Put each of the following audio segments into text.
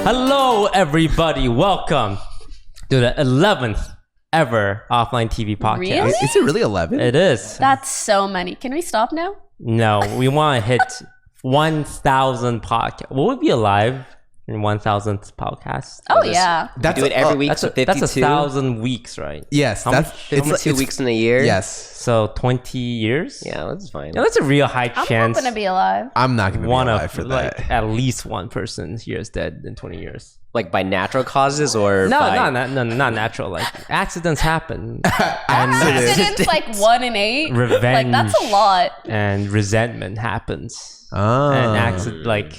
Hello, everybody. Welcome to the 11th ever Offline TV Podcast. Really? Is it really 11? It is. That's so many. Can we stop now? No, we want to hit 1,000 podcast. Will we be alive in 1,000th podcast? Oh, yeah. We do it every week, That's so 52. that's 1,000 weeks, right? Yes, How that's much- it's 52 weeks in a year. Yes, So 20 years? Yeah, that's fine. Yeah, that's a real high I'm chance. hoping to be alive. I'm not gonna be One alive of for like that. at least one person here is dead in 20 years. Like by natural causes or No, by... not natural. Like accidents happen, Accidents like 1 in 8. Revenge. Like that's a lot. and resentment happens, Oh. and accident like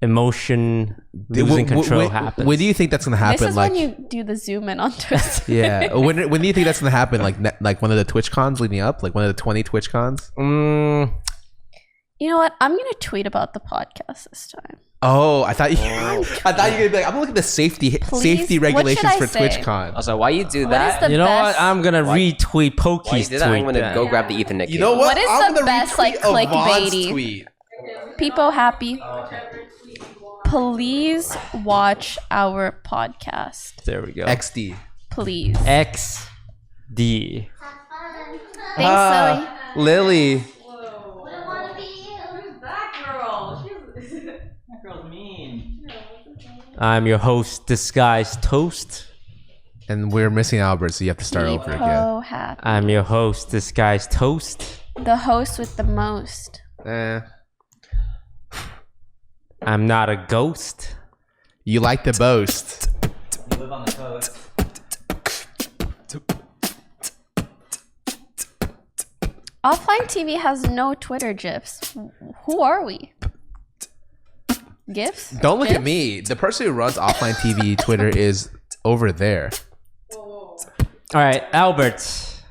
emotion losing control happens. When do you think that's gonna happen? This is like, when you do the zoom in on Twitch. yeah. When do you think that's gonna happen? Like one of the Twitch cons leading up, like one of the 20 Twitch cons. You know what? I'm gonna tweet about the podcast this time. Oh, I thought you were gonna be like, I'm gonna look at the safety Please? regulations What for should I say? TwitchCon. Also, why you do What that? is the You know best- what? I'm gonna retweet Poki's Why you did that? I'm tweet. gonna go grab the Ethernet You know cable. what? What is I'm the gonna best, like, retweet Yvonne's clickbaity? tweet. People happy. Please watch our podcast. There we go. XD. Please. XD. Thanks, Zoe. Lily. I'm your host, Disguised Toast. And we're missing Albert, so you have to start over again. So happy. I'm your host, Disguised Toast. The host with the most. I'm not a ghost. You like to boast. You live on the coast. Offline TV has no Twitter GIFs. Who are we? GIFs? Don't look GIFs? at me. The person who runs Offline TV Twitter is over there. All right, Albert.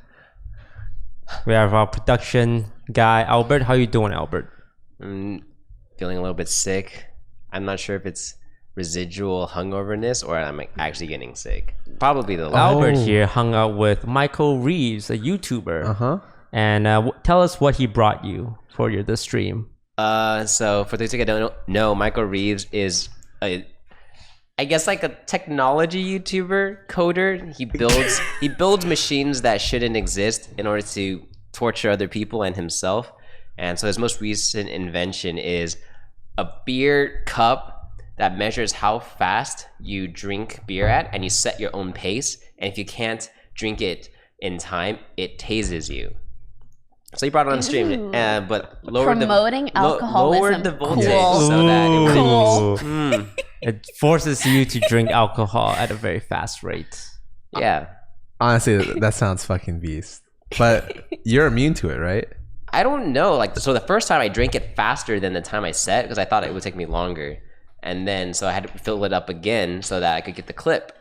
We have our production guy, Albert. How you doing, Albert? I'm feeling a little bit sick. I'm not sure if it's residual hungoverness or I'm actually getting sick. Probably the latter. Albert here hung out with Michael Reeves, a YouTuber. Uh-huh. And tell us what he brought you for the stream. So for those who don't know, Michael Reeves is I guess like a technology YouTuber, coder. He builds machines that shouldn't exist in order to torture other people and himself. And so his most recent invention is a beer cup that measures how fast you drink beer at, and you set your own pace. And if you can't drink it in time, it tases you. So he brought it on stream, but Promoting alcoholism. lowered the voltage Cool. so that it would Cool. It forces you to drink alcohol at a very fast rate. Yeah. Honestly, that sounds fucking beast. But you're immune to it, right? I don't know. Like, so the first time I drank it faster than the time I set because I thought it would take me longer. And then, so I had to fill it up again so that I could get the clip.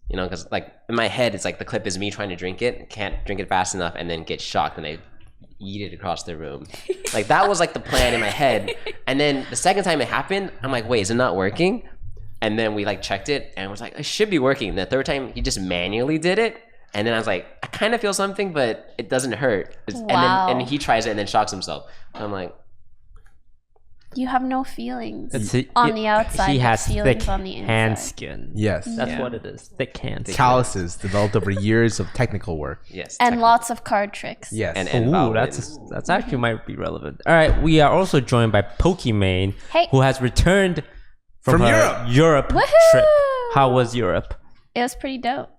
You know, because like in my head, it's like the clip is me trying to drink it, can't drink it fast enough, and then get shocked and I eat it across the room. Like that was like the plan in my head. And then the second time it happened, I'm like, wait, is it not working? And then we like checked it and it was like, it should be working. The third time he just manually did it. And then I was like, I kind of feel something, but it doesn't hurt. Wow. And then he tries it and then shocks himself. I'm like, You have no feelings It's- on the outside. He but has feelings thick on the inside. hand skin. Yes. That's Yeah. what it is. Thick hand skin. Calluses developed over years of technical work. yes. And technically. lots of card tricks. Yes. And Ooh, violins. that's actually might be relevant. All right, we are also joined by Pokimane, Hey. who has returned from her Europe Woohoo! trip. How was Europe? It was pretty dope.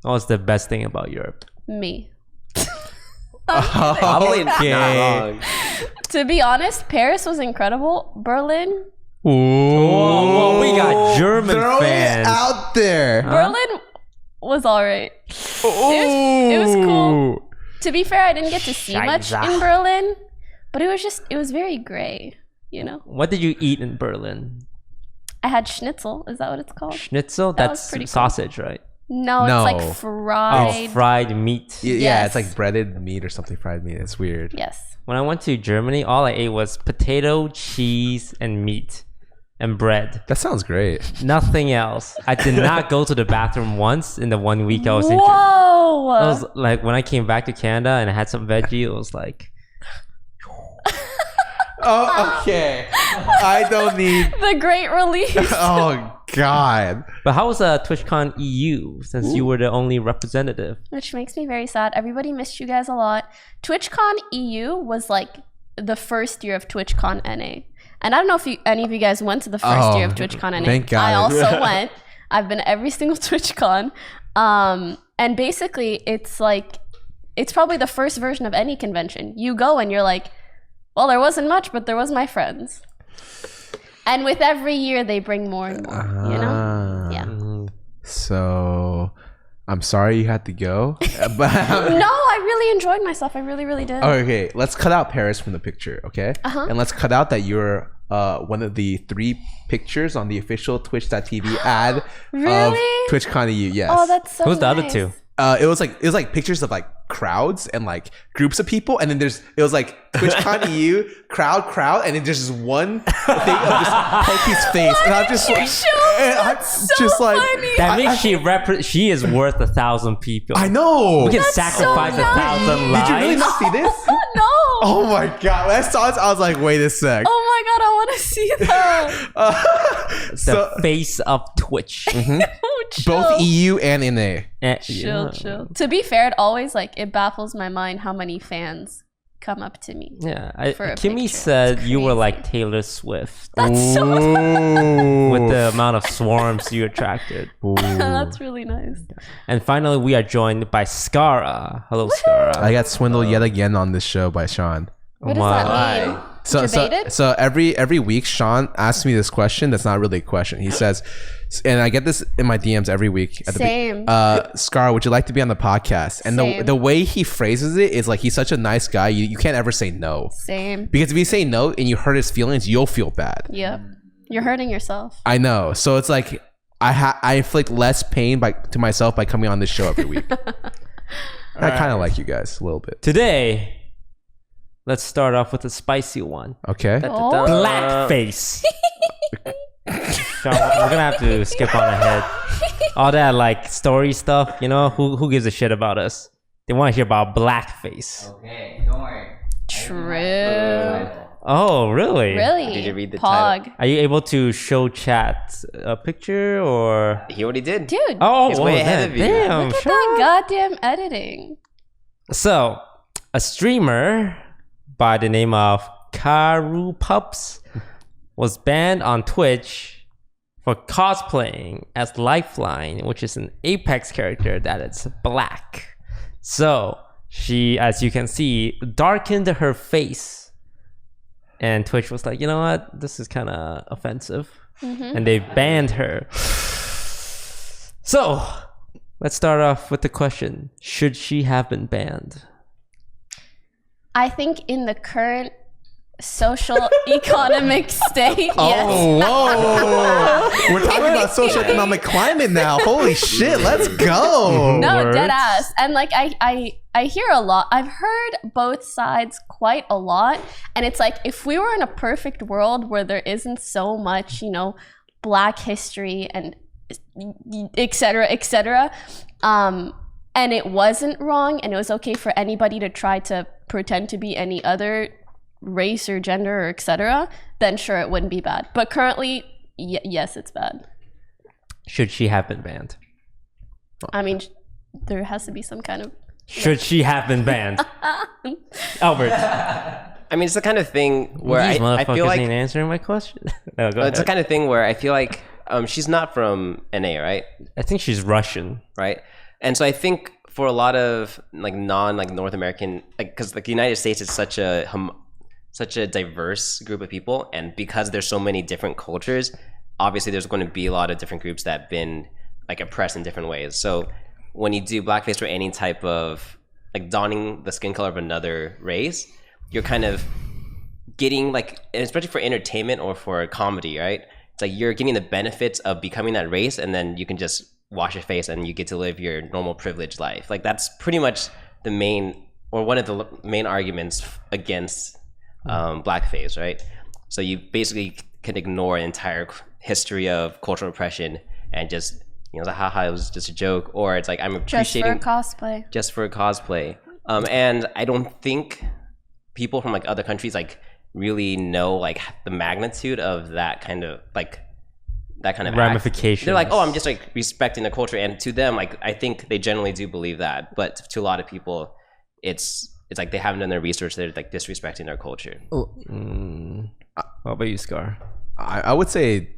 What was the best thing about Europe? Me. Probably not Okay. wrong. To be honest, Paris was incredible. Berlin. Whoa, we got German Throw fans. it out there. Berlin was alright. It was cool. To be fair, I didn't get to see much Scheiße. in Berlin, but it was very gray, you know? What did you eat in Berlin? I had schnitzel. Is that what it's called? Schnitzel? That was That's pretty cool. sausage, right? No, No. it's like fried. Oh, fried meat. Yeah, Yes. it's like breaded meat or something, fried meat. It's weird. Yes. When I went to Germany, all I ate was potato, cheese, and meat, and bread. That sounds great. Nothing else. I did not go to the bathroom once in the 1 week I was in Germany. Whoa! I was like, when I came back to Canada and I had some veggie, it was like, Oh, okay. I don't need. The great release. Oh God. But how was TwitchCon EU since you were the only representative? Which makes me very sad. Everybody missed you guys a lot. TwitchCon EU was like the first year of TwitchCon NA. And I don't know if any of you guys went to the first year of TwitchCon NA. Thank God. I also went. I've been to every single TwitchCon. And basically, it's probably the first version of any convention. You go and you're like, well, there wasn't much, but there was my friends. And with every year, they bring more and more, you know? Yeah. So, I'm sorry you had to go. But No, I really enjoyed myself. I really, really did. okay, let's cut out Paris from the picture, okay? And let's cut out that you're one of the 3 pictures on the official Twitch.tv ad Really? of TwitchCon EU. Yes. Oh, that's so Who's the other nice. 2? It was like pictures of like crowds and like groups of people, and then it was like TwitchCon EU crowd, and then there's just one thing of just Poki's face, and I'm just like, funny. That means she is worth 1,000 people. I know. We can That's sacrifice so nice. 1,000 lives. Did you really not see this? No. Oh my God! When I saw this, I was like, wait a sec. Oh my God, I want to see that. So The face of Twitch. Oh, chill. both EU and NA. Chill. To be fair, it always it baffles my mind how many fans come up to me. Yeah, For a Kimmy picture. said It's you were crazy. like Taylor Swift That's so with the amount of swarms you attracted. That's really nice. And finally, we are joined by Scarra. Hello, Scarra. I got swindled yet again on this show by Sean. What does Wow. that mean? Debated? Every week Sean asks me this question that's not really a question. He says, and I get this in my DMs every week. Same. Scar, would you like to be on the podcast? And Same. the way he phrases it is like he's such a nice guy. You can't ever say no, Same. because if you say no and you hurt his feelings, you'll feel bad. Yep. You're hurting yourself. I know. So it's like I inflict less pain to myself by coming on this show every week. I kind of like you guys a little bit. Today, let's start off with a spicy one. Okay. Oh. Blackface. So we're gonna have to skip on ahead. All that like story stuff, you know, who gives a shit about us? They want to hear about blackface. Okay, don't worry. True. Oh, really? Really? Did you read the Pog. title? Are you able to show chat a picture or? He already did. Dude, Oh, He's way ahead of you. Damn, look at Sean. that goddamn editing. So, a streamer by the name of Karu Pups was banned on Twitch for cosplaying as Lifeline, which is an Apex character that is black. So, she, as you can see, darkened her face. And Twitch was like, you know what? This is kind of offensive. And they banned her. So, let's start off with the question. Should she have been banned? I think in the current social economic state, yes. Oh, whoa. We're talking about socioeconomic climate now. Holy shit, let's go. No, Words. dead ass. And like I hear a lot. I've heard both sides quite a lot. And it's like if we were in a perfect world where there isn't so much, you know, black history and et cetera, and it wasn't wrong and it was okay for anybody to try to pretend to be any other race or gender or etc., then sure, it wouldn't be bad. But currently, yes, it's bad. Should she have been banned? I mean, there has to be some kind of... Should she have been banned? Albert. I mean, it's the kind of thing where These I feel motherfuckers like ain't answering my question. No, go it's the ahead. kind of thing where I feel like she's not from NA, right? I think she's Russian. Right? And so I think for a lot of like North American, like because like the United States is such a diverse group of people, and because there's so many different cultures, obviously there's going to be a lot of different groups that have been like oppressed in different ways. So when you do blackface or any type of like donning the skin color of another race, you're kind of getting like, especially for entertainment or for comedy, right? It's like you're getting the benefits of becoming that race, and then you can just wash your face and you get to live your normal privileged life. Like that's pretty much the main, or one of the main arguments against blackface, right? So you basically can ignore an entire history of cultural oppression and just, you know, like, haha, it was just a joke, or it's like I'm appreciating Just for cosplay. And I don't think people from like other countries like really know like the magnitude of that kind of Ramifications. They're like, oh, I'm just like respecting the culture, and to them, like I think they generally do believe that, but to a lot of people, it's like they haven't done their research. They're like disrespecting their culture. What about you, Scar? I would say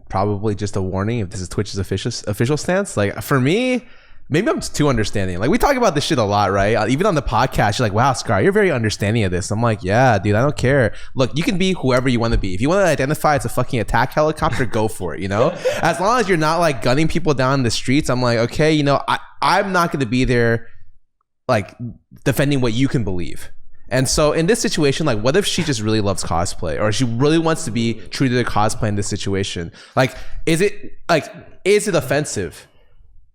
probably just a warning if this is Twitch's official stance. Like for me, maybe I'm too understanding. Like we talk about this shit a lot, right? Even on the podcast, you're like, wow, Scar, you're very understanding of this. I'm like, yeah, dude, I don't care. Look, you can be whoever you want to be. If you want to identify as a fucking attack helicopter, go for it, you know? As long as you're not like gunning people down in the streets, I'm like, okay, you know, I'm not going to be there like defending what you can believe. And so in this situation, like what if she just really loves cosplay, or she really wants to be true to the cosplay in this situation? Like, is it offensive?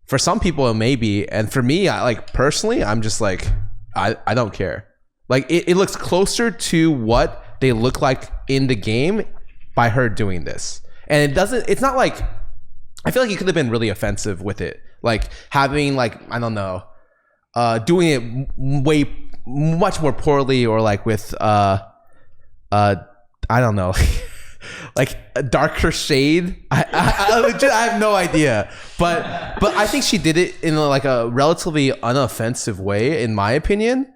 For some people it may be, and for me, personally, I'm just like, I don't care. Like it looks closer to what they look like in the game by her doing this. And it's not like, I feel like it could have been really offensive with it. Like having like, I don't know, doing it much more poorly, or like with I don't know, like a darker shade. I have no idea, but I think she did it in like a relatively unoffensive way, in my opinion,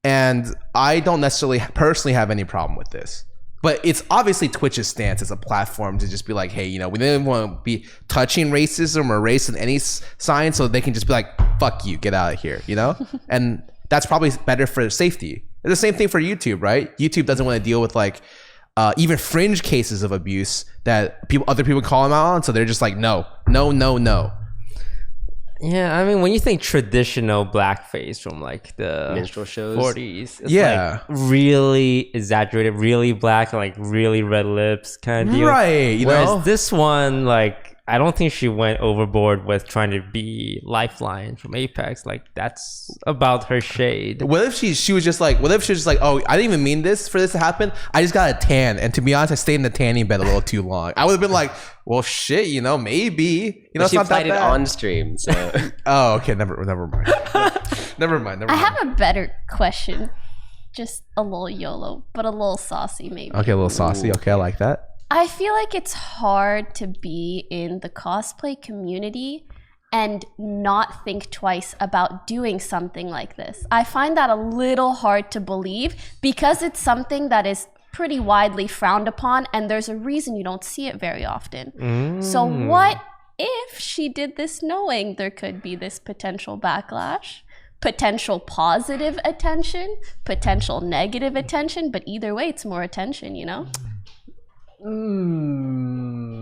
and I don't necessarily personally have any problem with this. But it's obviously Twitch's stance as a platform to just be like, hey, you know, we didn't want to be touching racism or race in any sign, so they can just be like, fuck you, get out of here, you know? And that's probably better for safety. It's the same thing for YouTube, right? YouTube doesn't want to deal with like even fringe cases of abuse that other people call them out on, so they're just like, no. Yeah, I mean, when you think traditional blackface from like the minstrel shows, 40s, it's yeah, like really exaggerated, really black, like really red lips kind of deal. Right, you Whereas know? this one, like, I don't think she went overboard with trying to be Lifeline from Apex. Like, that's about her shade. What if she was just like, oh, I didn't even mean for this to happen. I just got a tan, and to be honest, I stayed in the tanning bed a little too long. I would have been like, well, shit, you know, maybe, you know, she it's not that played it bad. on stream. So Oh, okay, never mind. Never mind. I have a better question. Just a little YOLO, but a little saucy maybe. Okay, a little saucy. Okay, I like that. I feel like it's hard to be in the cosplay community and not think twice about doing something like this. I find that a little hard to believe because it's something that is pretty widely frowned upon, and there's a reason you don't see it very often. So what if she did this knowing there could be this potential backlash? Potential positive attention, potential negative attention, but either way, it's more attention, you know?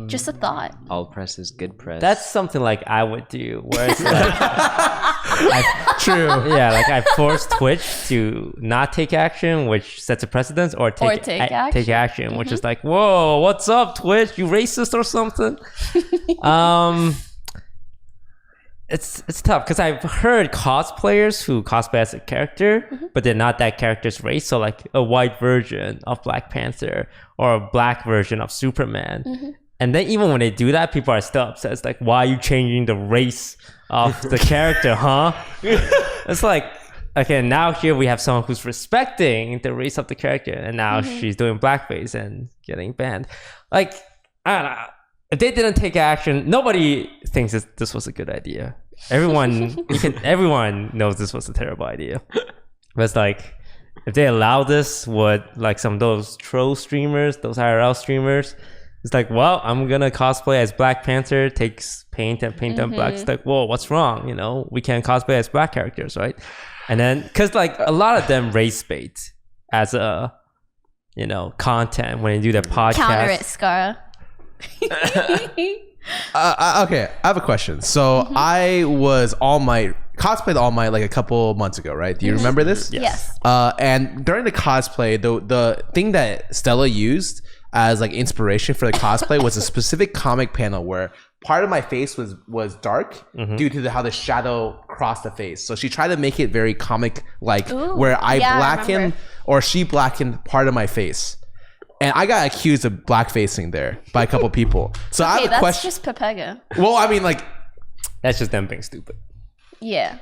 Just a thought. all press is good press. That's something like I would do, where it's like, True. yeah, like I force Twitch to not take action, which sets a precedence, or take action, which is like, whoa, what's up, Twitch? You racist or something? It's tough because I've heard cosplayers who cosplay as a character, but they're not that character's race. So like a white version of Black Panther or a black version of Superman. And then even when they do that, people are still upset. It's like, why are you changing the race of the character, huh? It's like, okay, now here we have someone who's respecting the race of the character, and now she's doing blackface and getting banned. Like, I don't know. If they didn't take action, nobody thinks this was a good idea. Everyone knows this was a terrible idea. But it's like, if they allow this, would like some of those troll streamers, those IRL streamers, it's like, well, I'm gonna cosplay as Black Panther, takes paint and paint them black. It's like, whoa, what's wrong? You know, we can't cosplay as black characters, right? And then, cause like a lot of them race bait as a, you know, content when they do their podcast. Counter it, Scarra. Okay, I have a question. So I was cosplayed All Might like a couple months ago, right? Do you remember this? Yes. And during the cosplay, the thing that Stella used as like inspiration for the cosplay was a specific comic panel where part of my face was dark due to how the shadow crossed the face. So she tried to make it very comic like, where I blackened or she blackened part of my face. And I got accused of blackfacing there by a couple people. So I have a question. That's just Pepega. Well, I mean, like, That's just them being stupid. Yeah.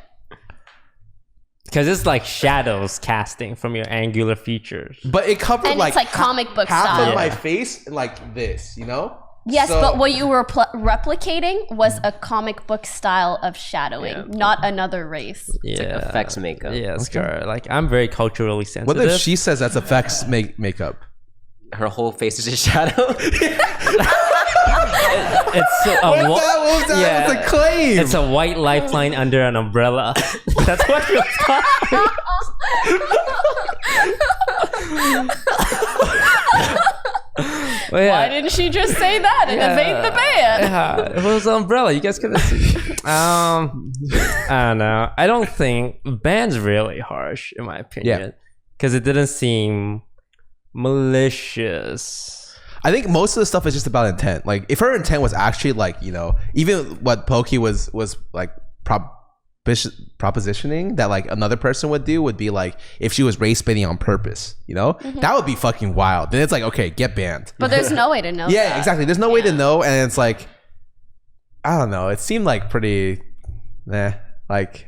Because it's like shadows casting from your angular features. But it covered And like it's like comic book half style. of my face, like this, you know? Yes, So- but what you were replicating was a comic book style of shadowing, not another race. Yeah. like effects makeup. Yeah, Scarra. Like, I'm very culturally sensitive. What if she says that's effects makeup? Her whole face is a shadow. It's a What was that? yeah. It's a claim. It's a white lifeline under an umbrella. That's what she was talking. Well, yeah. Why didn't she just say that and evade the ban? Yeah, it was an umbrella. You guys couldn't see. I don't know. I don't think ban's really harsh in my opinion because it didn't seem malicious. I think most of the stuff is just about intent. Like if her intent was actually like, you know, even what Poki was like propositioning that like another person would do would be like if she was race baiting on purpose, you know, that would be fucking wild. Then it's like, okay, get banned. But there's no way to know. Yeah, that. exactly. There's no way to know, and it's like, I don't know. It seemed like pretty, like.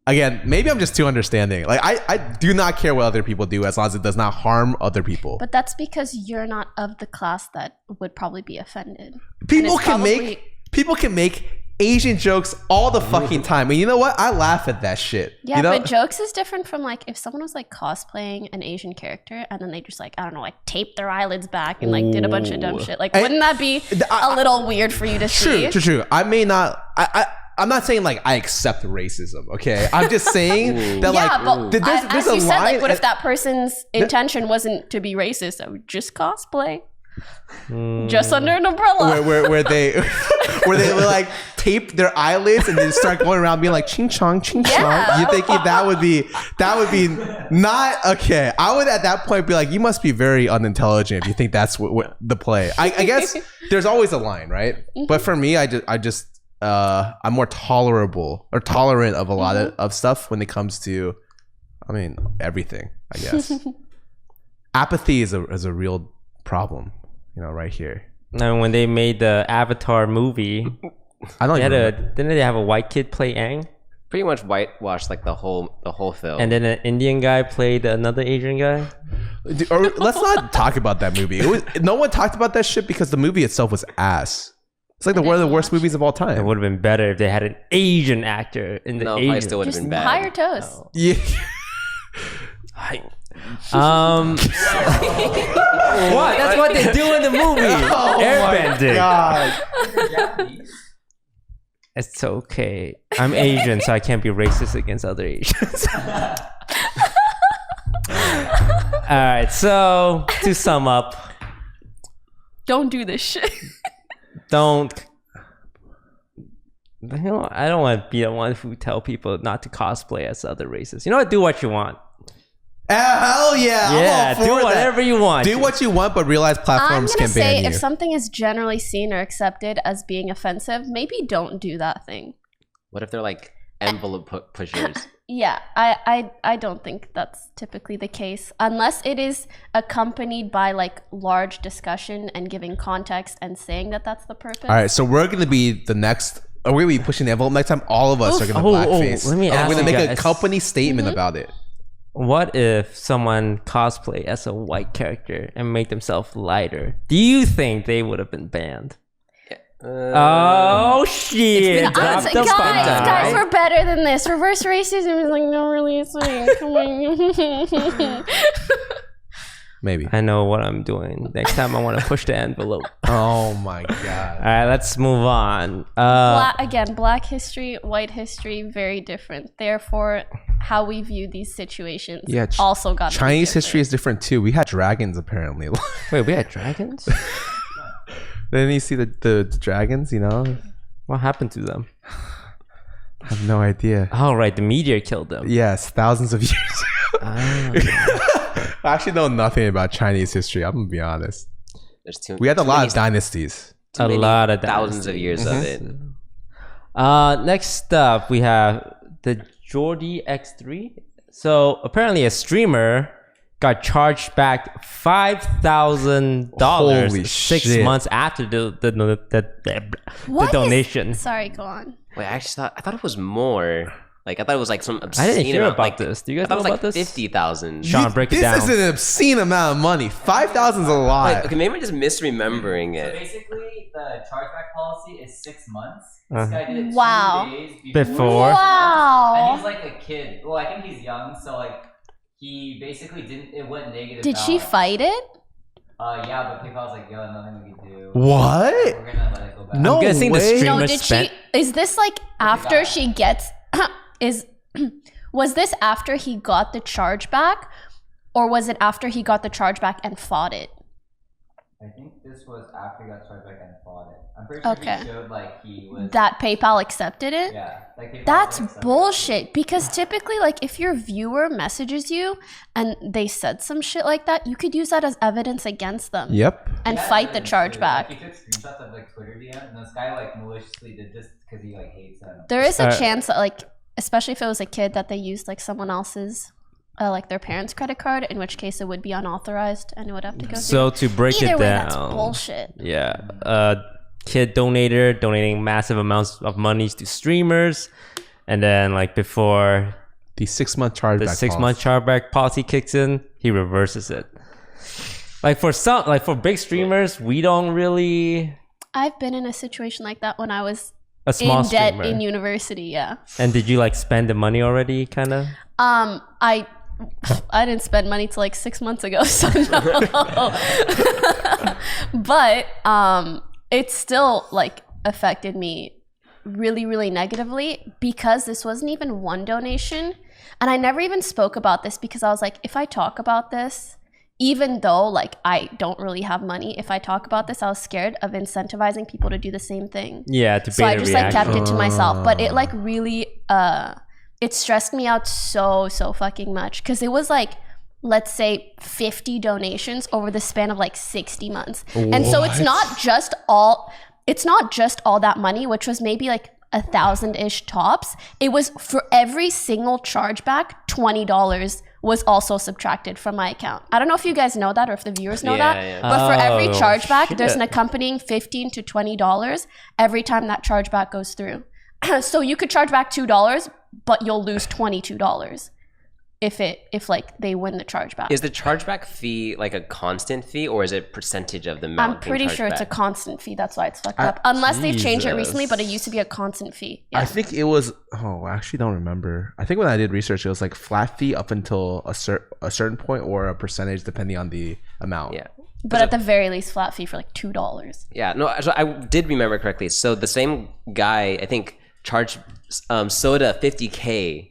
Again, maybe I'm just too understanding. Like I do not care what other people do as long as it does not harm other people. But that's because you're not of the class that would probably be offended. People can make Asian jokes all the fucking time. And you know what? I laugh at that shit. Yeah, you know? but jokes is different from like if someone was like cosplaying an Asian character and then they just like, I don't know, like taped their eyelids back and like did a bunch of dumb shit. Like, wouldn't that be a little weird for you to see? True. I may not. I'm not saying like I accept racism. Okay, I'm just saying that Yeah, like but there's as a you said, line. like, what if that person's intention wasn't to be racist? So just cosplay, just under an umbrella. where they will like tape their eyelids and then start going around being like ching chong ching chong. Yeah. You thinking that would be not okay? I would at that point be like, you must be very unintelligent if you think that's what the play. I guess there's always a line, right? But for me, I just I'm more tolerant of a lot of stuff when it comes to, I mean, everything. I guess apathy is a real problem, you know, right here. And when they made the Avatar movie, I don't didn't they have a white kid play Aang? Pretty much whitewashed like the whole film. And then an Indian guy played another Asian guy. Or let's not talk about that movie. No one talked about that shit because the movie itself was ass. It's like one of the worst movies of all It time. would have been better if they had an Asian actor in the no, Asian. I still would have Just been bad. higher toast. Yeah. What? That's what they do in the movie. Airbending. God. It's okay. I'm Asian, so I can't be racist against other Asians. All right. So to sum up, Don't do this shit. don't. You know, I don't want to be the one who tell people not to cosplay as other races. You know what? Do what you want. Hell yeah. I'm Yeah, all for do that. whatever you want. Do what you want, but realize I'm platforms gonna can ban say you. if something is generally seen or accepted as being offensive, maybe don't do that thing. What if they're like envelope pushers? Yeah, I don't think that's typically the case unless it is accompanied by like large discussion and giving context and saying that that's the purpose. All right, so we're gonna be the next. Are we gonna be pushing the envelope next time? All of us are gonna blackface. let me And ask we're gonna you make a guys. company statement about it. What if someone cosplay as a white character and make themselves lighter? Do you think they would have been banned? Oh shit! Drop the Guys, bomb. we're better than this. Reverse racism is like not really a thing. Come on. Maybe. I know what I'm doing. Next time I want to push the envelope. Oh my All god. right, let's move on. Black history, white history, very different. Therefore, how we view these situations also got to be Chinese different. history is different too. We had dragons apparently. Wait, we had dragons? Didn't you see the dragons? You know, What happened to them? I have no idea. Oh, right, the meteor killed them. Yes, thousands of years. I actually know nothing about Chinese history. I'm gonna be honest. There's too. We had a too lot many- of dynasties. too A many lot of thousands of dynasties. years of it. Next up, we have the Jordi X3. So apparently, a streamer got charged back $5,000 Holy 6 shit. months after the What is- donation. Sorry, go on. Wait, I thought it was more. Like I thought it was like some obscene I didn't hear amount. about Like, this. Do you guys I thought know it was about like this? 50,000. Sean, break it down. This is an obscene amount of money. 5,000 is a lot. Like, okay, maybe I'm just misremembering So it. basically, the chargeback policy is 6 months. This guy did it 2 Wow. days Before? And Wow. he's like a kid. Well, I think he's young, so like he basically didn't. It went negative. Did she balance. fight it? Yeah, but PayPal's like, yo, nothing we can do. What? We're gonna let it go back. No I'm guessing the way. streamer No, did spent. she? Is this like after she gets? Was this after he got the chargeback, or was it after he got the chargeback and fought it? I think this was after he got charged back and fought it. I'm pretty sure Okay. he showed like he was. That PayPal accepted it? Yeah. Like PayPal That's accepted it. bullshit, because typically, like, if your viewer messages you and they said some shit like that, you could use that as evidence against them Yep. and Yeah, fight the evidence too. chargeback. Like, he took screenshots of like Twitter DMs, and this guy like maliciously did this because he like hates him. There is a Uh, chance that, like, especially if it was a kid, that they used like someone else's, like their parents' credit card, in which case it would be unauthorized and it would have to go So through. to break Either it way, down, that's bullshit. yeah, kid donator donating massive amounts of monies to streamers, and then like before The 6-month chargeback. the 6-month chargeback policy kicks in, he reverses it. Like for some, like for big streamers, we don't really I've been in a situation like that when I was a small in debt streamer. in university. Yeah. And did you like spend the money already, kind of? I didn't spend money till like 6 months ago, so no. But it still like affected me really, really negatively, because this wasn't even one donation. And I never even spoke about this because I was like, if I talk about this, even though like I don't really have money, if I talk about this, I was scared of incentivizing people to do the same thing. Yeah, to So I just like kept it to myself. But it Ah. like really it stressed me out so fucking much, because it was like, let's say 50 donations over the span of like 60 months. And so it's not just all that money, which was maybe like 1,000-ish tops. It was for every single chargeback, $20 was also subtracted from my account. I don't know if you guys know that or if the viewers know Yeah, that, yeah. but for every Oh, chargeback, there's shit. an accompanying $15 to $20 every time that chargeback goes through. So you could charge back $2, but you'll lose $22 if like they win the chargeback. Is the chargeback fee like a constant fee, or is it percentage of the amount? I'm pretty being sure it's a charged back? constant fee. That's why it's fucked up. Unless they've changed it Jesus. recently, but it used to be a constant fee. Yeah. I think it was. Oh, I actually don't remember. I think when I did research, it was like flat fee up until a certain point, or a percentage depending on the amount. Yeah. But at the very least, flat fee for like $2. Yeah, no, so I did remember correctly. So the same guy, I think, charged Soda $50K,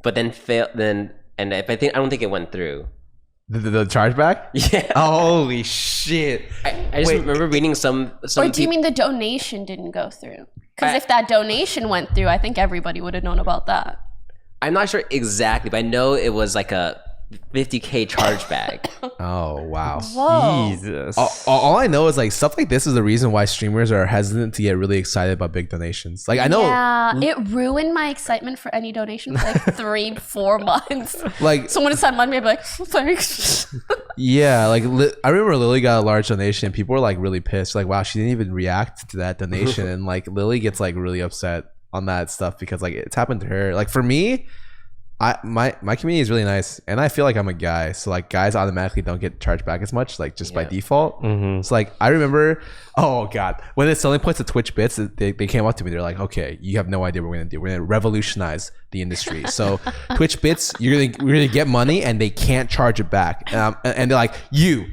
but then failed. I don't think it went through. The chargeback. Yeah, Holy shit! I just remember reading some. Or do you mean the donation didn't go through? Because if that donation went through, I think everybody would have known about that. I'm not sure exactly, but I know it was like a $50K chargeback. Oh wow. Whoa. Jesus. All I know is like stuff like this is the reason why streamers are hesitant to get really excited about big donations. Like I know, Yeah, it ruined my excitement for any donation for like 3-4 months. like Someone would send money, I'd be like, thanks. yeah, like I remember Lily got a large donation. People were like really pissed. Like wow, she didn't even react to that donation, and like Lily gets like really upset on that stuff because like it's happened to her. Like for me, my community is really nice, and I feel like I'm a guy, so like guys automatically don't get charged back as much, like just by default. So like I remember, oh god, when it's selling points to Twitch bits, they came up to me. They're like, okay, you have no idea what we're gonna do. We're gonna revolutionize the industry. So Twitch bits, we're gonna get money, and they can't charge it back. And they're like, you,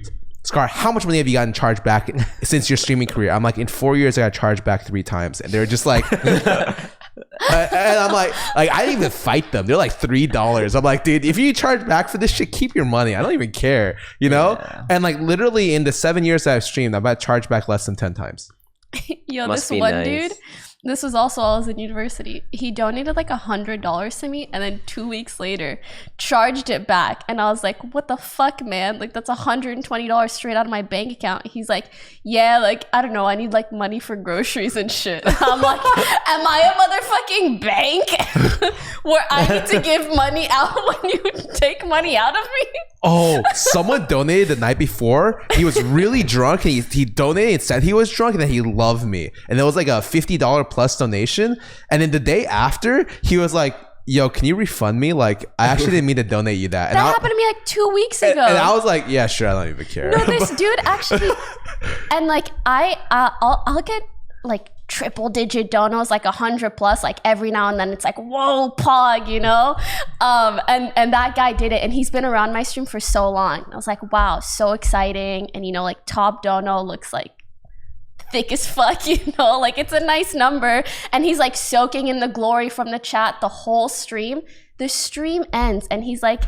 Scar, how much money have you gotten charged back since your streaming career? I'm like, in 4 years, I got charged back 3 times, and they're just like. And I'm like I didn't even fight them. They're like $3. I'm like, dude, if you charge back for this shit, keep your money. I don't even care, you know. And like literally in the 7 years that I've streamed, I've got charged back less than 10 times. Yo, Must this be one nice. dude, this was also while I was in university. He donated like $100 to me, and then 2 weeks later charged it back. And I was like, what the fuck, man? Like that's $120 straight out of my bank account. He's like, yeah, like I don't know, I need like money for groceries and shit. I'm like, am I a motherfucking bank where I need to give money out when you take money out of me? Oh, someone donated the night before. He was really drunk, and he donated and said he was drunk, and then he loved me. And there was like a $50 plus donation, and then the day after he was like, yo, can you refund me? Like, I actually didn't mean to donate you that. And That happened to me like 2 weeks ago. And I was like, yeah, sure, I don't even care. No, this dude actually, and like I'll get like triple digit donos, like 100 plus, like every now and then. It's like, whoa, Pog, you know. And that guy did it, and he's been around my stream for so long. I was like, wow, so exciting. And you know, like top dono looks like thick as fuck, you know, like it's a nice number, and he's like soaking in the glory from the chat the whole stream. The stream ends and he's like,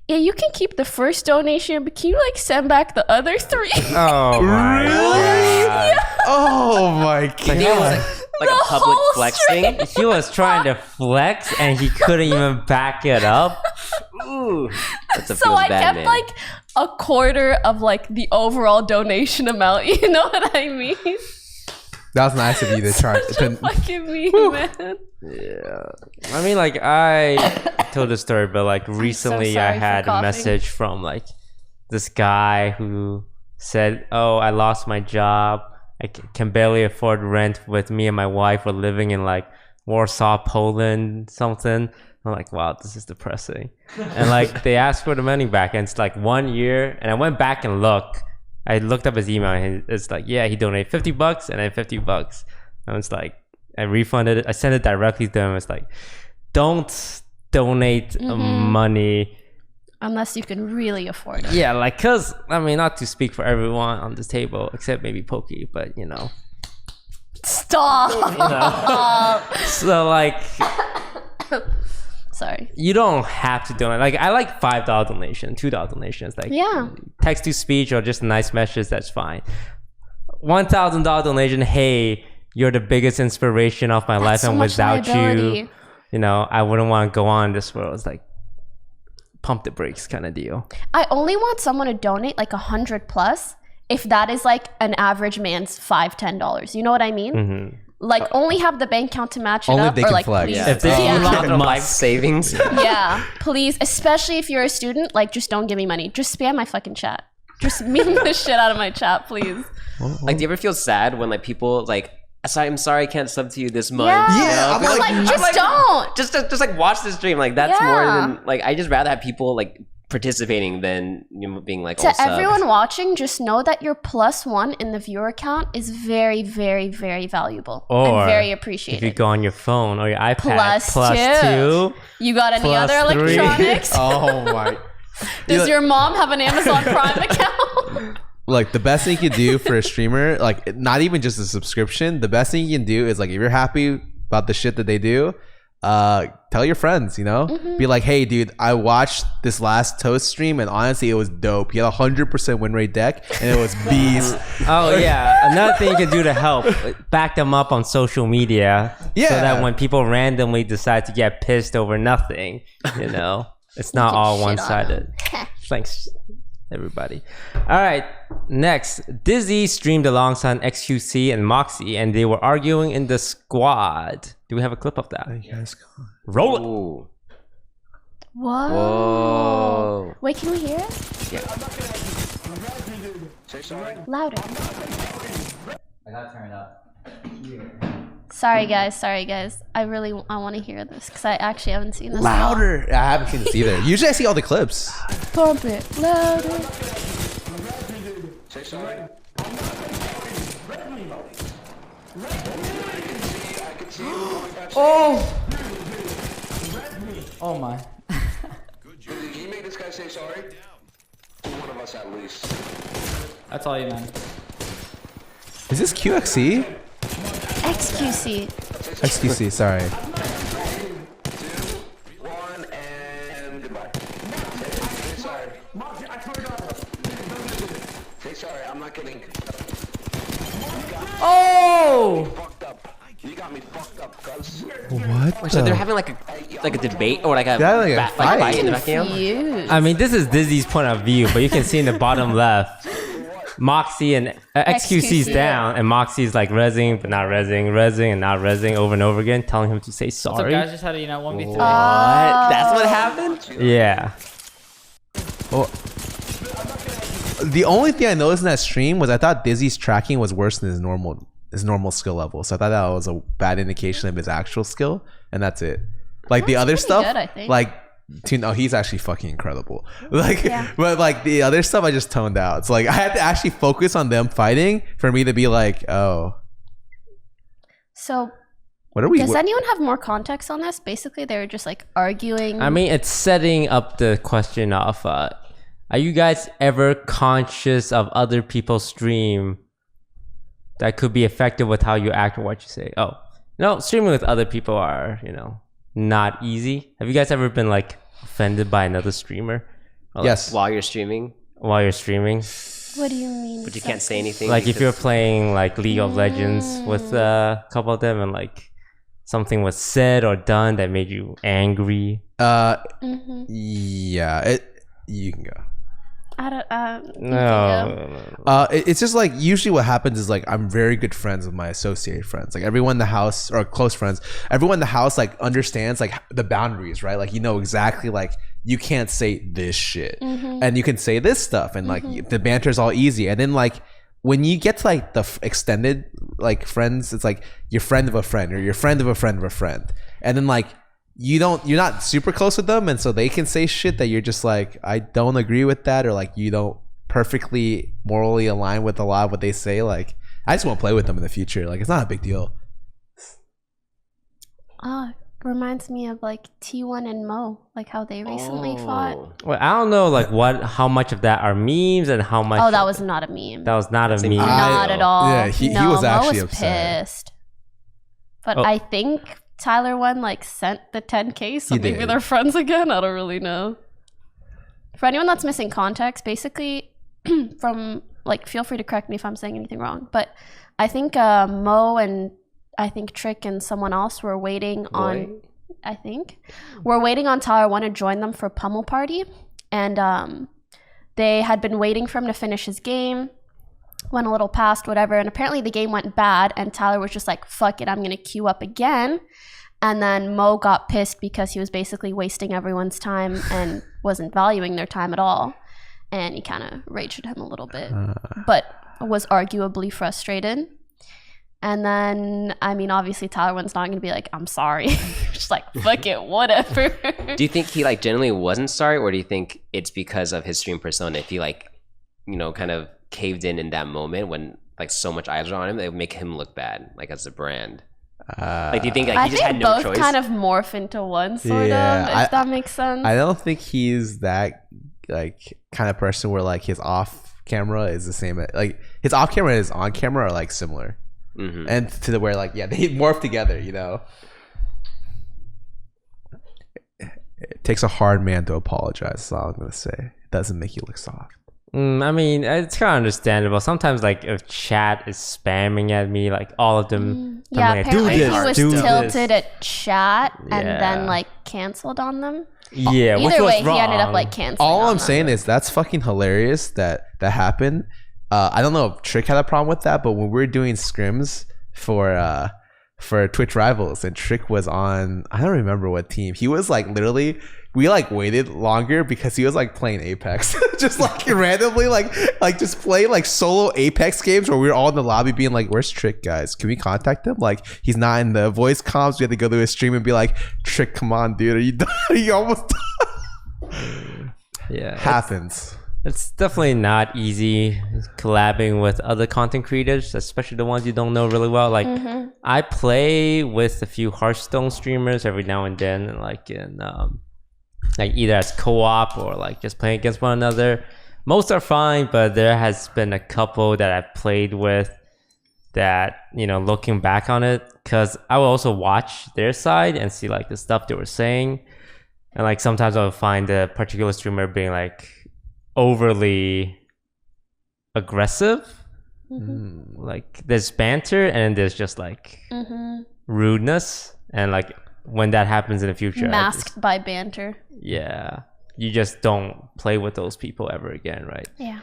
yeah, you can keep the first donation, but can you like send back the other 3? Oh my god. Oh my god. Like a public flex thing. He was trying to flex and he couldn't even back it up. Ooh, that's a So feels I bad, kept man. like a quarter of like the overall donation amount, you know what I mean? That was nice of you to try. Such a fucking meme, man. Yeah. I mean, like, I told the story, but like recently I sorry for had a coughing. message from like this guy who said, oh, I lost my job. I can barely afford rent with me and my wife. We're living in like Warsaw, Poland, something. I'm like, wow, this is depressing. And like they asked for the money back, and it's like 1 year. And I went back and looked. I looked up his email, and it's like, yeah, he donated $50 and then $50. And it's like, I refunded it. I sent it directly to him. It's like, don't donate money. Unless you can really afford it. Yeah, like, cause I mean, not to speak for everyone on this table except maybe Poki, but you know. Stop. So like, Sorry. you don't have to donate. Like, I like $5 donation, $2 donations. Like, Yeah. text to speech or just a nice message. That's fine. $1,000 donation. Hey, you're the biggest inspiration of my life, so and much without liability. you know, I wouldn't want to go on in this world. It's like pump the brakes kind of deal. I only want someone to donate like 100 plus if that is like an average man's $5-10. You know what I mean? Like only have the bank account to match it Only up, they or can like flex. please. Yeah, If they Yeah. Elon life Musk, savings. Yeah, please, especially if you're a student, like just don't give me money. Just spam my fucking chat. Just meme the shit out of my chat, please. Like, do you ever feel sad when like people like, I'm sorry I can't sub to you this month? Yeah. you Yeah, know? I'm Because, like, Just don't. just like watch the stream. Like that's more Yeah. than like I just rather have people like participating than being like To all subbed. everyone watching, just know that your +1 in the viewer count is very, very, very valuable Or and very if you appreciated. go on your phone or your iPad, +2. You got any plus other 3. electronics? Oh my. Does your mom have an Amazon Prime account? Like the best thing you can do for a streamer, like not even just a subscription, the best thing you can do is like if you're happy about the shit that they do, tell your friends, you know, be like, hey dude, I watched this last Toast stream and honestly it was dope. He had 100% win rate deck and it was beast. Oh yeah, another thing you can do to help, back them up on social media, so Yeah. that when people randomly decide to get pissed over nothing, you know, it's not can all shit on one-sided. Thanks, everybody. All right, next, Dizzy streamed alongside XQC and Moxie, and they were arguing in the squad. Do we have a clip of that? Roll it. Ooh. Whoa. Whoa. Wait, can we hear it? Louder. I gotta turn it up. Here. Sorry guys. I want to hear this because I actually haven't seen this. Louder. I haven't seen this either. Usually I see all the clips. Pump it louder. Oh my. Can you make this guy say sorry? To one of us at least. That's all you, man. Is this QXC? XQC. XQC, sorry. 1 and goodbye. Say sorry. Say sorry, I'm not kidding. Oh! Fucked up. You got me fucked up, cuz. What? So they're having like a debate or like a Yeah, like a like fight. fight in the backyard. Confused. I mean, this is Dizzy's point of view, but you can see in the bottom left, Moxie and XQC's XQC. down, and Moxie's like rezzing but not rezzing and not rezzing over and over again, telling him to say What's up, sorry. guys? Just had a 1v3. What? That's what happened? Yeah. Well, the only thing I noticed in that stream was I thought Dizzy's tracking was worse than his normal his normal skill level. So I thought that was a bad indication of his actual skill, and that's it. Like the other pretty stuff, good, I think. like he's actually fucking incredible. Like, but like the other stuff, I just toned out. It's like I had to actually focus on them fighting for me to be like, oh. So What are we? does anyone have more context on this? Basically, they were just like arguing. I mean, it's setting up the question of, are you guys ever conscious of other people's stream that could be affected with how you act or what you say? Oh, streaming with other people are, not easy. Have you guys ever been like offended by another streamer? Or, Yes. While you're streaming, while you're streaming, What do you mean? but you can't say anything. like if because- you're playing like League of Legends with a couple of them and like something was said or done that made you angry. Yeah. You can go. I don't. No. It's just like usually what happens is like I'm very good friends with my associate friends. Like everyone in the house or close friends, everyone in the house like understands like the boundaries, right? Like exactly like you can't say this shit and you can say this stuff and like the banter is all easy. And then like when you get to like the extended like friends, it's like your friend of a friend or your friend of a friend of a friend, and then like you're not super close with them, and so they can say shit that you're just like, I don't agree with that, or like you don't perfectly morally align with a lot of what they say. Like I just won't play with them in the future. Like it's not a big deal. Reminds me of like T1 and Mo, like how they recently fought. Well, I don't know like how much of that are memes and how much. Oh, that was not a meme. That was not a meme. Not at all. Yeah, he no, was actually Mo was upset. pissed. But Oh. I think Tyler one like sent the 10K, so He maybe did. they're friends again. I don't really know. For anyone that's missing context, basically, from like, feel free to correct me if I'm saying anything wrong. But I think Mo and I think Trick and someone else were waiting on. I think we're waiting on Tyler one to join them for Pummel Party, and they had been waiting for him to finish his game. Went a little past whatever, and apparently the game went bad, and Tyler was just like, fuck it, I'm gonna queue up again. And then Mo got pissed because he was basically wasting everyone's time and wasn't valuing their time at all, and he kind of raged at him a little bit, but was arguably frustrated. And then, I mean, obviously Tyler one's not gonna be like, I'm sorry. Just like, fuck it, whatever. Do you think he like genuinely wasn't sorry, or do you think it's because of his stream persona? If he like, kind of caved in that moment when like so much eyes are on him, it would make him look bad, like as a brand. Like, do you think like I he just had think no both choice? kind of morph into one, sort Yeah, of, if that makes sense. I don't think he's that like kind of person where like his off camera is the same. Like his off camera and his on camera are like similar. And to the where like they morph together, It takes a hard man to apologize. That's all I'm gonna say. It doesn't make you look soft. I mean, it's kind of understandable. Sometimes, like, if chat is spamming at me, like, all of them, Yeah, I'm like, apparently do he this, was do tilted this. at chat and Yeah. then like canceled on them. Yeah, which Either was way, wrong. he ended up like canceling. All on I'm them. saying is that's fucking hilarious that happened. I don't know if Trick had a problem with that, but when we were doing scrims for Twitch Rivals and Trick was on, I don't remember what team. He was like literally, we like waited longer because he was like playing Apex, just like randomly like just play like solo Apex games where we were all in the lobby being like, "Where's Trick, guys? Can we contact him? Like he's not in the voice comms. We had to go to his stream and be like, Trick, come on, dude, are you done? Are you almost done?" Yeah, Happens. it's definitely not easy collabing with other content creators, especially the ones you don't know really well. Like, I play with a few Hearthstone streamers every now and then, and like in like either as co-op or like just playing against one another. Most are fine, but there has been a couple that I've played with that, looking back on it, because I will also watch their side and see like the stuff they were saying, and like sometimes I'll find a particular streamer being like overly aggressive. Like there's banter and then there's just like rudeness, and like when that happens in the future, masked by banter. you just don't play with those people ever again, right? Yeah.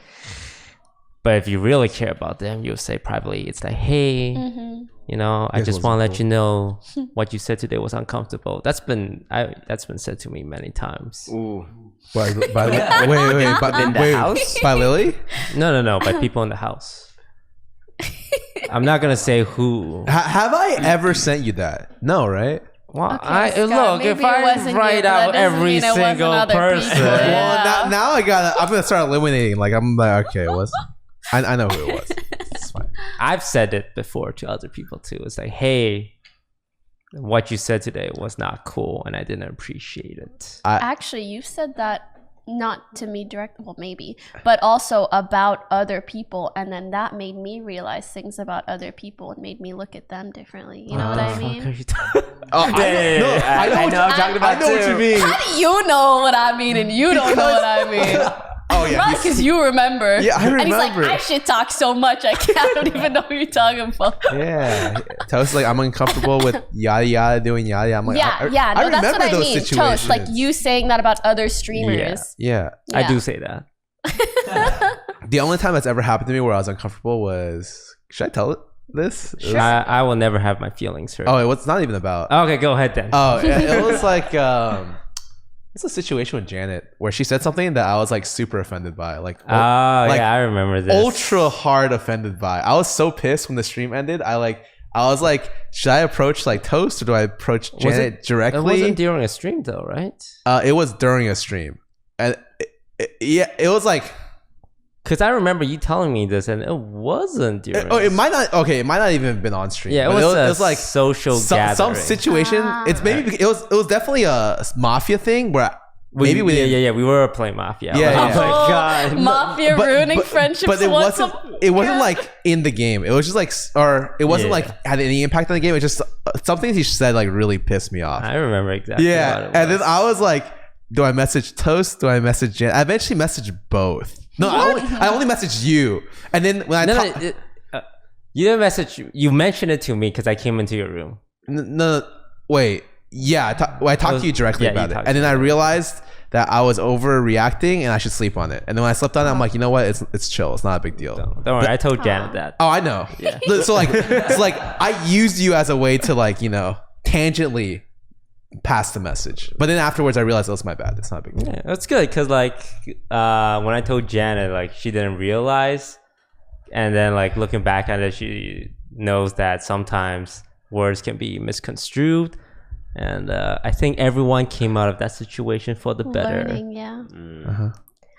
But if you really care about them, you'll say privately, it's like, hey, I just want to let you know what you said today was uncomfortable. That's been said to me many times. Ooh. Wait, In the house? by Lily? No, by people in the house. I'm not gonna say who. Have I ever sent you that? No, right? Well, Okay, Scott, look, maybe if it I wasn't you, write but that out doesn't every mean it wasn't single other person, people. Yeah. Well, now I'm gonna start eliminating. Like I'm like, okay, it was. I know who it was. It's fine. I've said it before to other people too. It's like, hey, what you said today was not cool, and I didn't appreciate it. Actually, you've said that not to me direct, well, maybe, but also about other people, and then that made me realize things about other people and made me look at them differently. You know what I mean? I know I'm talking about I know what you mean. How do you know what I mean and you don't know what I mean? Oh yeah, Probably because you remember. Yeah, I And he's like, remember. I should talk so much, I don't even know what you're talking about. yeah. Toast like I'm uncomfortable with yada yada doing yada. I'm like, Yeah, I no, that's remember what I those mean. situations. Toast, like you saying that about other streamers. Yeah. I Yeah. do say that. The only time that's ever happened to me where I was uncomfortable was. Should I tell it this? It was- I will never have my feelings hurt. oh, it was not even about. Okay, go ahead then. Oh, it was like it's a situation with Janet where she said something that I was like super offended by, like like, yeah, I remember this. ultra hard offended by. I was so pissed when the stream ended. I was like, should I approach like Toast or do I approach Janet directly? It wasn't during a stream though, right? It was during a stream, and it was like. Because I remember you telling me this, and it wasn't during. It might not. Okay, it might not even have been on stream. Yeah, but it was like social some gathering. situation. It's maybe it was definitely a mafia thing where maybe we didn't. Yeah, we were playing Mafia. Yeah, Oh yeah. my god. Mafia ruining friendships. But it once wasn't like in the game. It was just like, or it wasn't Yeah. like had any impact on the game. It just something he said like really pissed me off. I remember exactly. Yeah, what it and was. then I was like, do I message Toast? Do I message Jen? I eventually messaged both. No, I only messaged you, and then when I you didn't message. You mentioned it to me because I came into your room. no, wait, yeah, I talked to you directly yeah, you about it, talked and to then me. I realized that I was overreacting and I should sleep on it. And then when I slept on it, I'm like, you know what? It's chill. It's not a big deal. Don't worry. I told Janet that. Oh, I know. Yeah. So like I used you as a way to like, you know, tangentially pass the message. But then afterwards I realized, oh, it's my bad. It's not a big deal. Yeah, that's good because like when I told Janet, like she didn't realize, and then like looking back at it, she knows that sometimes words can be misconstrued, and I think everyone came out of that situation for the better. Learning, yeah. Uh-huh.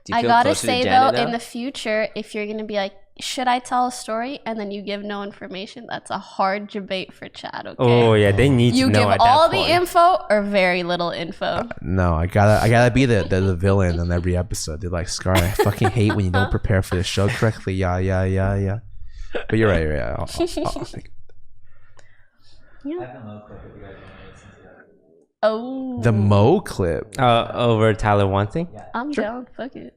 Do you I feel gotta closer to say Janet though, now? in the future, if you're gonna be like, should I tell a story, and then you give no information, that's a hard debate for chat. Okay. Oh yeah, they need You to know give at all that the point. info or very little info. No, I gotta be the villain in every episode. They're like, Scarra, I fucking hate when you don't prepare for the show correctly. Yeah. But you're right. I'll think. I have the Mo clip if you guys want to listen to that. Oh. The Mo clip. Over Tyler wanting. I'm down. Fuck it.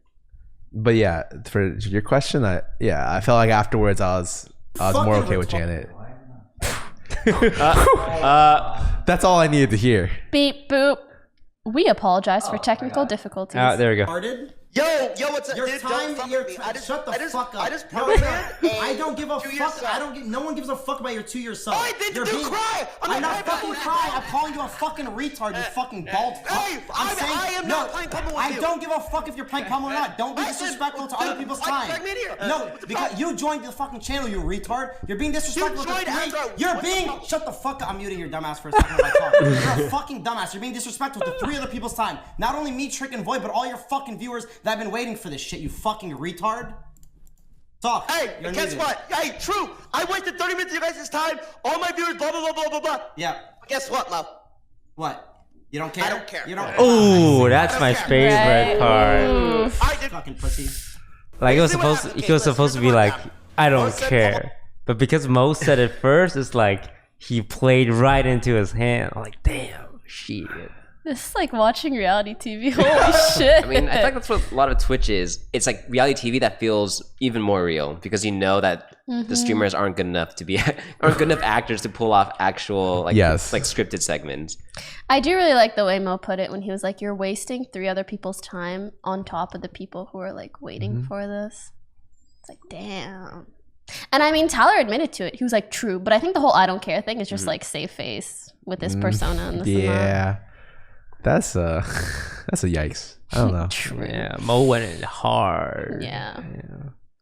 But yeah, for your question, I felt like afterwards I was more okay with Janet. That's all I needed to hear. Beep boop. We apologize for technical difficulties. There we go. Started? Yo, what's up? Your Dude, time, don't fuck your with me. shut the fuck up. I just You're programmed I don't give a 2 years fuck. sub. No one gives a fuck about your 2 year sub. I did you cry. I'm not crying fucking about crying. that. I'm calling you a fucking retard. You fucking bald fuck. Hey, I am not playing Pummel with I you. don't give a fuck if you're playing Pummel or not. Don't be Listen, disrespectful to dude, other people's like, time. drag me in here. No, because you joined the fucking channel, you retard. You're being disrespectful to joined after I- You're what the being. fuck? Shut the fuck up. I'm muting your dumbass for a second while I talk. You're a fucking dumbass. You're being disrespectful to 3 other people's time. Not only me, Trick, and Void, but all your fucking viewers that have been waiting for this shit. You fucking retard. Talk. Hey, You're guess muted. what? Hey, true. I wasted 30 minutes of your guys' time. All my viewers, blah, blah, blah, blah, blah, blah. Yeah. Guess what, love? What? You don't care? I don't care. You don't. Oh, that's my favorite Right. part. Ooh. I did. Fucking pussy. Like it was See what supposed, happened. he was Okay, supposed to listen be to like, what I Mo don't said, care, but because Mo said it first, it's like he played right into his hand. I'm like, damn, shit. This is like watching reality TV. Holy shit. I mean, I feel like that's what a lot of Twitch is. It's like reality TV that feels even more real because you know that the streamers aren't good enough to be aren't good enough actors to pull off actual like Yes. like scripted segments. I do really like the way Mo put it when he was like, you're wasting 3 other people's time on top of the people who are like waiting for this. It's like, damn. And I mean, Tyler admitted to it. He was like, true. But I think the whole I don't care thing is just like save face with this persona and this and that. Yeah, that's a yikes. I don't know. Yeah, Mo went in hard. Yeah.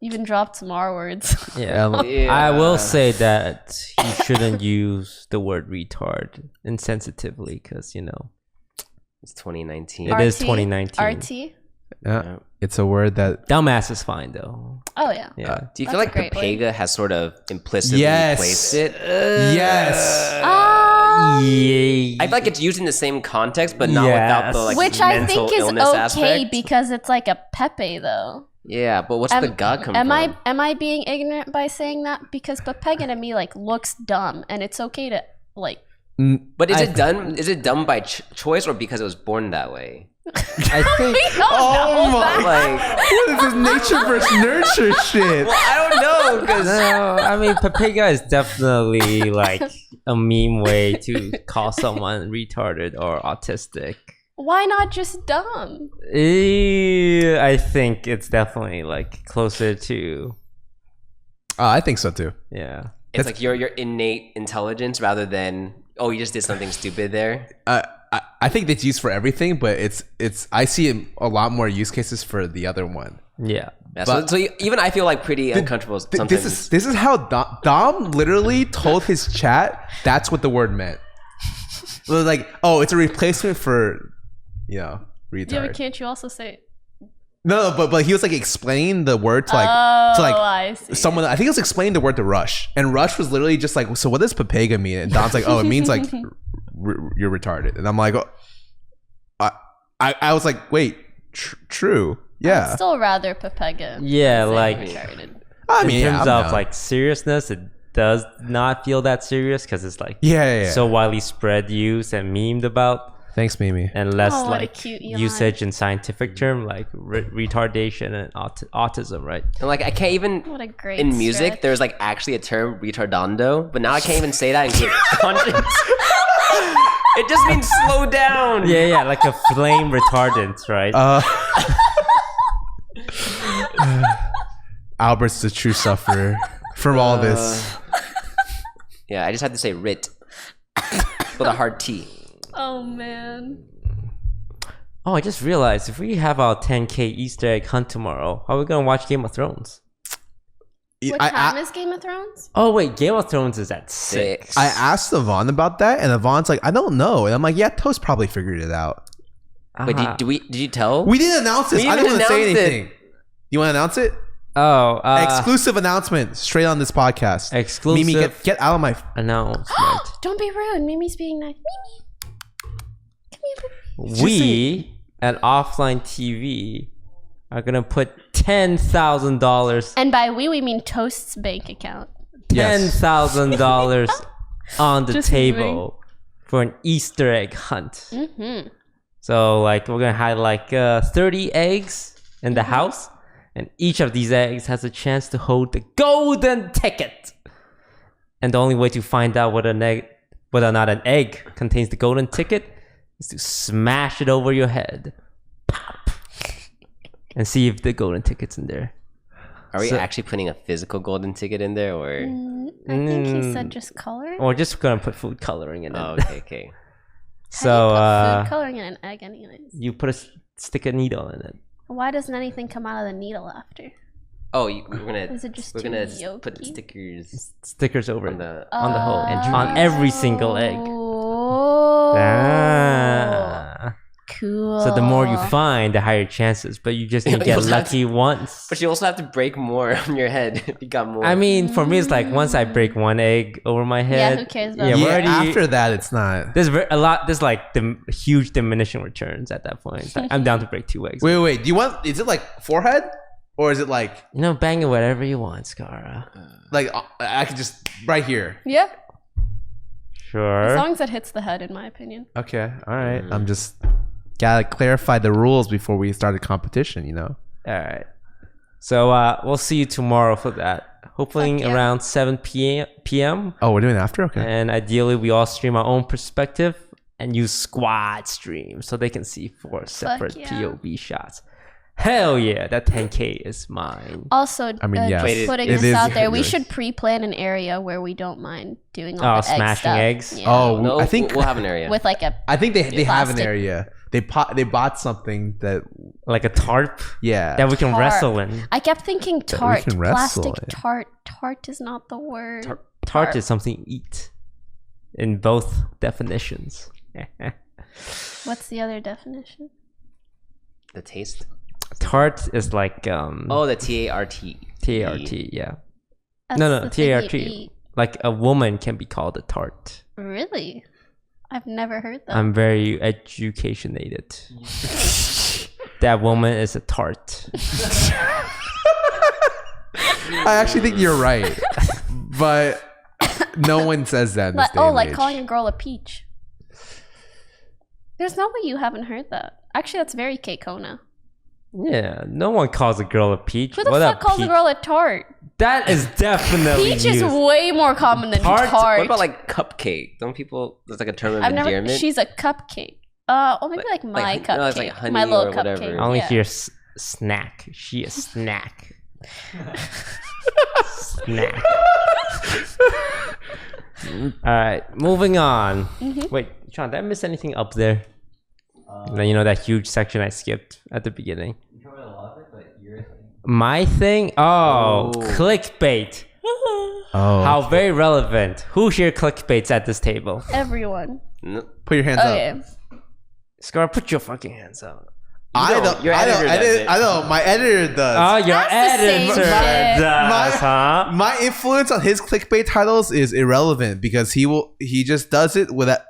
Even dropped some R words. Yeah. Yeah. I will say that you shouldn't use the word retard insensitively because, you know, It's 2019. It is 2019. RT. Yeah. It's a word that. Dumbass is fine though. Oh yeah. Yeah. Do you feel That's like a great Pepega has sort of implicitly Yes. replaced it? Yes. Yeah. I feel like it's used in the same context, but not without the like Which I mental think is illness okay aspect. because it's like a Pepe though. Yeah, but what's the God come am from? am I being ignorant by saying that? Because Pepega to me like looks dumb, and it's okay to like. But is it done? Is it done by choice or because it was born that way? I think. Oh my! Like, What is this nature versus nurture shit? well, I don't know because No, I mean Pepega is definitely like a meme way to call someone retarded or autistic. Why not just dumb? I think it's definitely like closer to I think so too. yeah. it's like your innate intelligence rather than you just did something stupid there. I think it's used for everything, but it's. I see a lot more use cases for the other one. Yeah. Yeah, But- so even I feel like pretty uncomfortable sometimes. This is how Dom literally told his chat that's what the word meant. It was like, oh, it's a replacement for, Yeah, retard. but can't you also say? No, but he was like explaining the word to like I see. someone. I think he was explaining the word to Rush, and Rush was literally just like, so what does Pepega mean? And Dom's like, oh, it means like you're retarded. And I'm like, oh, I was like, wait, true, yeah. I'd still rather Pepega. Yeah, than like retarded. I mean, in yeah, terms I'm of down. like seriousness, it does not feel that serious because it's like yeah. so widely spread used and memed about, Thanks, Mimi. and less Oh, what a like cute yawn. usage in scientific term like retardation and autism, right? And like I can't even What a great in music. stretch. There's like actually a term retardando, but now I can't even say that in good conscience. It just means slow down. Yeah, like a flame retardant, right? Albert's the true sufferer from all this. Yeah, I just had to say rit with a hard T. Oh man. Oh, I just realized if we have our 10K Easter egg hunt tomorrow, how are we gonna watch Game of Thrones? What time is Game of Thrones? Oh wait, Game of Thrones is at 6. I asked Yvonne about that, and Yvonne's like, I don't know. And I'm like, yeah, Toast probably figured it out. Wait, did you tell? We didn't announce this. We I didn't want to say announced it. anything. You want to announce it? Oh, Exclusive announcement straight on this podcast. Exclusive Mimi, get out of my. announcement. Don't be rude. Mimi's being nice. Mimi. Come here, baby. We at Offline TV are gonna put $10,000, And by we mean Toast's bank account. Yes. $10,000 on the Just table for an Easter egg hunt. Mm-hmm. So like we're gonna have like 30 eggs in the house, and each of these eggs has a chance to hold the golden ticket. And the only way to find out whether or not an egg contains the golden ticket is to smash it over your head, pop, and see if the golden ticket's in there. Are we So- actually putting a physical golden ticket in there, or? I think he said just color. Or just gonna put food coloring in it. Oh, okay. So How do you put food coloring in an egg anyways? you put stick a needle in it. Why doesn't anything come out of the needle after? Oh, we're Is it just too gonna yolky? put stickers Stickers over on it. the On the hole. entry. On every single egg. Oh, Ah. cool. So the more you find, the higher chances. But you just need to You get also have lucky once. But you also have to break more on your head if you got more. I mean, for me, it's like once I break one egg over my head. who cares about Yeah, that? we're Yeah, already. after that, it's not. There's there's like huge diminishing returns at that point. It's like, I'm down to break 2 eggs. Wait. Do you want? Is it like forehead, or is it like You know, bang it whatever you want, Scarra. I could just right here? Yeah, as Sure. long as it hits the head, in my opinion. Okay, all right. I'm just gotta clarify the rules before we start a competition. You know. All right. So we'll see you tomorrow for that. Hopefully Fuck yeah. around 7 p.m. Oh, we're doing it after. Okay. And ideally, we all stream our own perspective and use squad stream so they can see 4 separate yeah. POV shots. Hell yeah, that 10K is mine. Also, I mean, yes. just putting It this is out there, we yours. should pre-plan an area where we don't mind doing all the egg smashing stuff. eggs? Yeah. Oh, No, I think we'll have an area. With like a I think they have an plastic. area. They bought something that Like a tarp yeah. that we can Tarp. wrestle in. I kept thinking tart. can wrestle, Plastic yeah. tart. Tart is not the word. Tart is something you eat in both definitions. What's the other definition? The taste. Tart is like Oh, the TART. TART, yeah. That's No, the thing you TART. eat. Like a woman can be called a tart. Really? I've never heard that. I'm very educated. That woman is a tart. I actually think you're right, but no one says that in this day and like age. calling a girl a peach. There's no way you haven't heard that. Actually, that's very K-Kona. Yeah, no one calls a girl a peach. Who the What fuck calls a peach? girl a tart? That is definitely Peach is used. way more common than Tart? tart. What about like cupcake? Don't people? That's like a term of I've never. endearment. She's a cupcake. Or maybe like my like- cupcake. no, it's like honey my little or whatever. cupcake. I only yeah. hear snack. She a snack. Snack. Alright, moving on. Mm-hmm. Wait, Sean, did I miss anything up there? You know that huge section I skipped at the beginning. You covered a lot of it, but your thing. My thing? Oh, clickbait. Oh, How very relevant. Who here clickbaits at this table? Everyone. put your hands up. Okay. Scar, put your fucking hands up. I don't. your I editor don't. does it. I know. My editor does. Oh, your That's the same editor shit. does, huh? My influence on his clickbait titles is irrelevant because he just does it without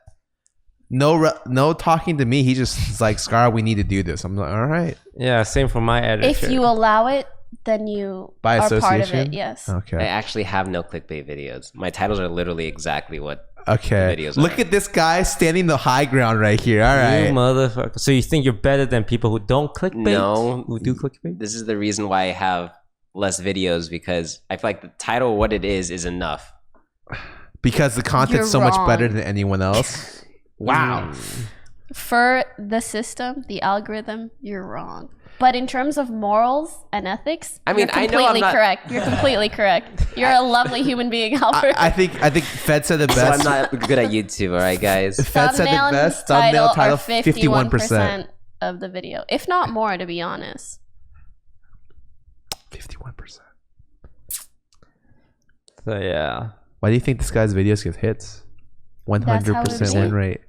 no talking to me. He just is like, Scarra, we need to do this. I'm like, all right. Yeah, same for my editor. If you allow it, then you By are part of association? it. Yes. I Okay. actually have no clickbait videos. My titles are literally exactly what. Okay. videos Look are. at this guy standing the high ground right here. All You right. motherfucker. So you think you're better than people who don't clickbait? No. Who do clickbait? This is the reason why I have less videos because I feel like the title, what it is enough. Because the content's You're so much wrong. better than anyone else. Wow. For the system, the algorithm, you're wrong. But in terms of morals and ethics, I mean, you're I know I'm completely not- correct. You're completely correct. You're a lovely human being, Albert. I think Fed said the So best. I'm not good at YouTube, all right, guys. Fed said Thumbnail the and best. Thumbnail title are 51%. of the video, if not more, to be honest. 51%. So yeah. Why do you think this guy's videos get hits? 100% win rate.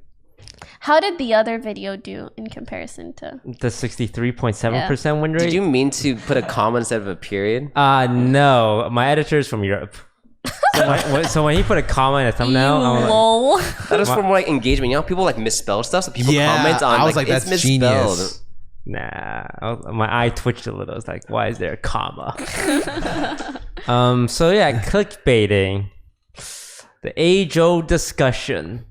How did the other video do in comparison to? The 63.7% win rate? Did you mean to put a comma instead of a period? No. My editor's from Europe. So when he put a comma in a thumbnail, I'm like, lol. That is for more like engagement. You know, people like misspell stuff, so people comment on. I was like, it's that's misspelled. genius. nah. My eye twitched a little. I was like, why is there a comma? So yeah, clickbaiting. The age-old discussion.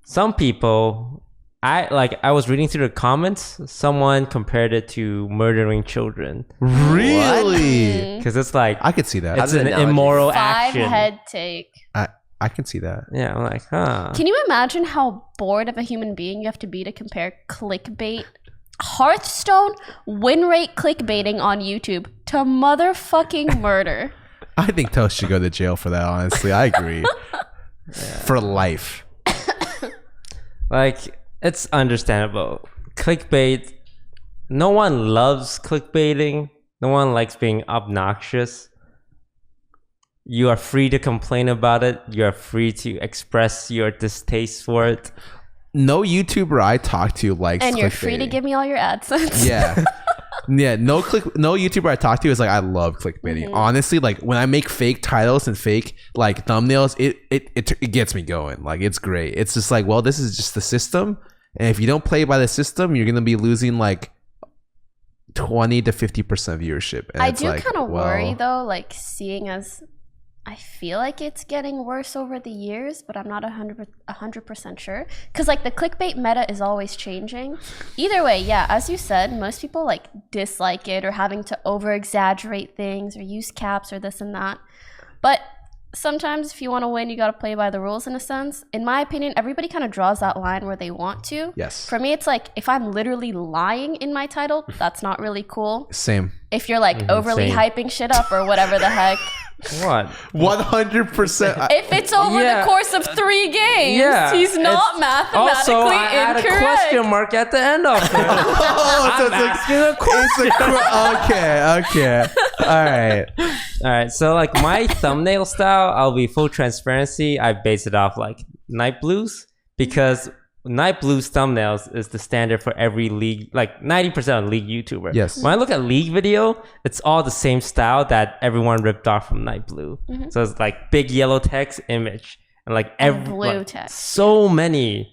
Some people, I was reading through the comments. Someone compared it to murdering children Really? because it's like I could see that. it's How's the an analogy? immoral 5 action. head take. I can see that. Yeah, I'm like, huh. Can you imagine how bored of a human being you have to be to compare clickbait, Hearthstone win rate clickbaiting on YouTube to motherfucking murder? I think Toast should go to jail for that, honestly. I agree. For life. Like, it's understandable. Clickbait, no one loves clickbaiting. No one likes being obnoxious. You are free to complain about it. You are free to express your distaste for it. No YouTuber I talk to likes And you're free to clickbaiting. give me all your AdSense. Yeah. Yeah, no YouTuber I talk to is like, I love clickbaiting. Honestly, like when I make fake titles and fake like thumbnails, it gets me going. Like it's great. It's just like, well, this is just the system, and if you don't play by the system, you're gonna be losing like 20 to 50% viewership. And I it's do like, kind of well, worry though, like seeing as I feel like it's getting worse over the years, but I'm not 100% sure. Because like the clickbait meta is always changing. Either way, yeah, as you said, most people like dislike it or having to over exaggerate things or use caps or this and that. But sometimes if you want to win, you got to play by the rules in a sense. In my opinion, everybody kind of draws that line where they want to. Yes. For me, it's like if I'm literally lying in my title, that's not really cool. Same. If you're like overly same. hyping shit up or whatever the heck. What? 100%. If it's over Yeah. the course of 3 games, Yeah, he's not it's- mathematically Also, I add a incorrect. question mark at the end of it. Oh, so I'm asking a question. okay. All right. All right, so like my thumbnail style, I'll be full transparency. I base it off like Night Blues because Night Blues thumbnails is the standard for every league, like 90% of league YouTuber. Yes. When I look at league video, it's all the same style that everyone ripped off from Night Blue. So it's like big yellow text image and like every blue like, text. so many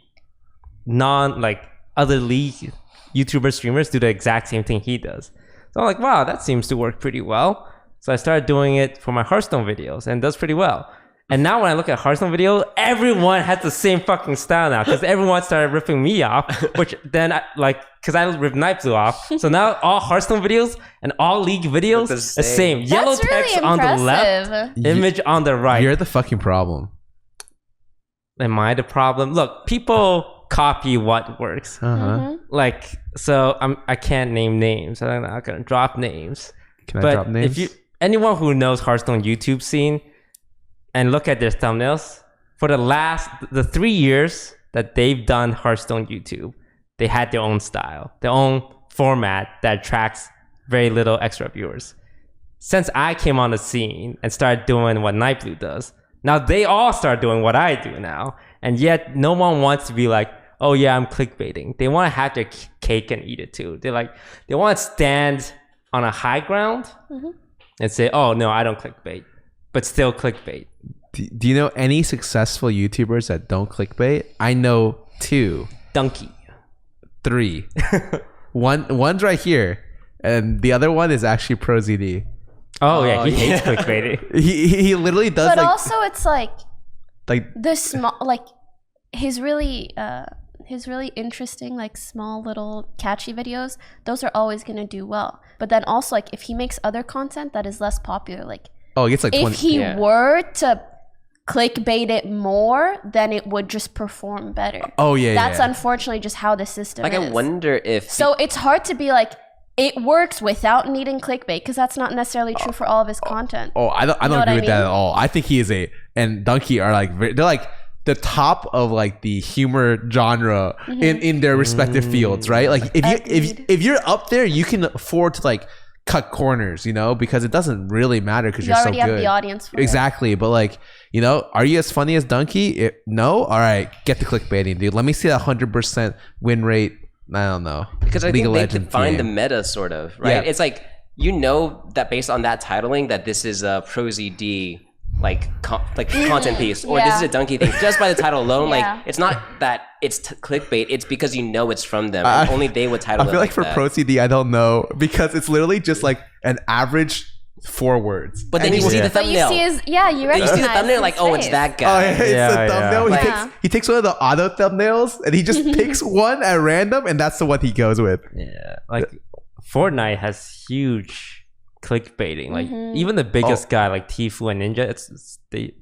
other league YouTuber streamers do the exact same thing he does. So I'm like, wow, that seems to work pretty well. So I started doing it for my Hearthstone videos and it does pretty well. And now when I look at Hearthstone video, everyone has the same fucking style now because everyone started ripping me off, which then because I ripped Night Blue off. So now all Hearthstone videos and all League videos the the same. same. Yellow That's really text on the left, impressive. image on the right. You're the fucking problem. Am I the problem? Look, people copy what works. Like, so I can't name names. I'm not gonna drop names. Can I But drop names? if anyone who knows Hearthstone YouTube scene and look at their thumbnails, for the 3 years that they've done Hearthstone YouTube, they had their own style, their own format that attracts very little extra viewers. Since I came on the scene and started doing what Night Blue does, now they all start doing what I do now. And yet no one wants to be like, oh yeah, I'm clickbaiting. They want to have their cake and eat it too. They want to stand on a high ground and say, oh no, I don't clickbait, but still clickbait. Do you know any successful YouTubers that don't clickbait? I know 2. Donkey. 3. One's right here, and the other one is actually ProZD. Oh yeah, he hates clickbaiting. He literally does But like also, it's like like the small, like his really interesting, like small little catchy videos. Those are always gonna do well. But then also, like if he makes other content that is less popular, like he gets like 20. if he Yeah. were to clickbait it more, then it would just perform better. Oh yeah, That's yeah. unfortunately just how the system Like, is. I wonder if So it's hard to be like, it works without needing clickbait, because that's not necessarily true for all of his content. Oh, I don't know agree what I with that mean? at all. I think he is and Donkey are like they're like the top of like the humor genre in their respective fields, right? Like Agreed. if you're up there, you can afford to like cut corners, because it doesn't really matter because You you're so already good. have the audience for it. Exactly, but like, are you as funny as Donkey? No? All right, get the clickbaiting, dude. Let me see that 100% win rate. I don't know. because I League think of they Legends define the game. meta sort of, right? Yeah. It's like that based on that titling that this is a ProZD content piece, or this is a Donkey thing just by the title alone. Yeah. Like it's not that it's clickbait; it's because it's from them. And only they would title I it. feel like for that. Pro CD, I don't know because it's literally just like an average 4 words. But then you Anyway. see the But you thumbnail. see his, you recognize You see the thumbnail, his like, oh, it's face. that Oh, guy. yeah, it's Yeah, the thumbnail. yeah. He takes one of the auto thumbnails and he just picks one at random, and that's the one he goes with. Yeah, like Fortnite has huge clickbaiting. Like even the biggest guy like Tfue and Ninja, it's they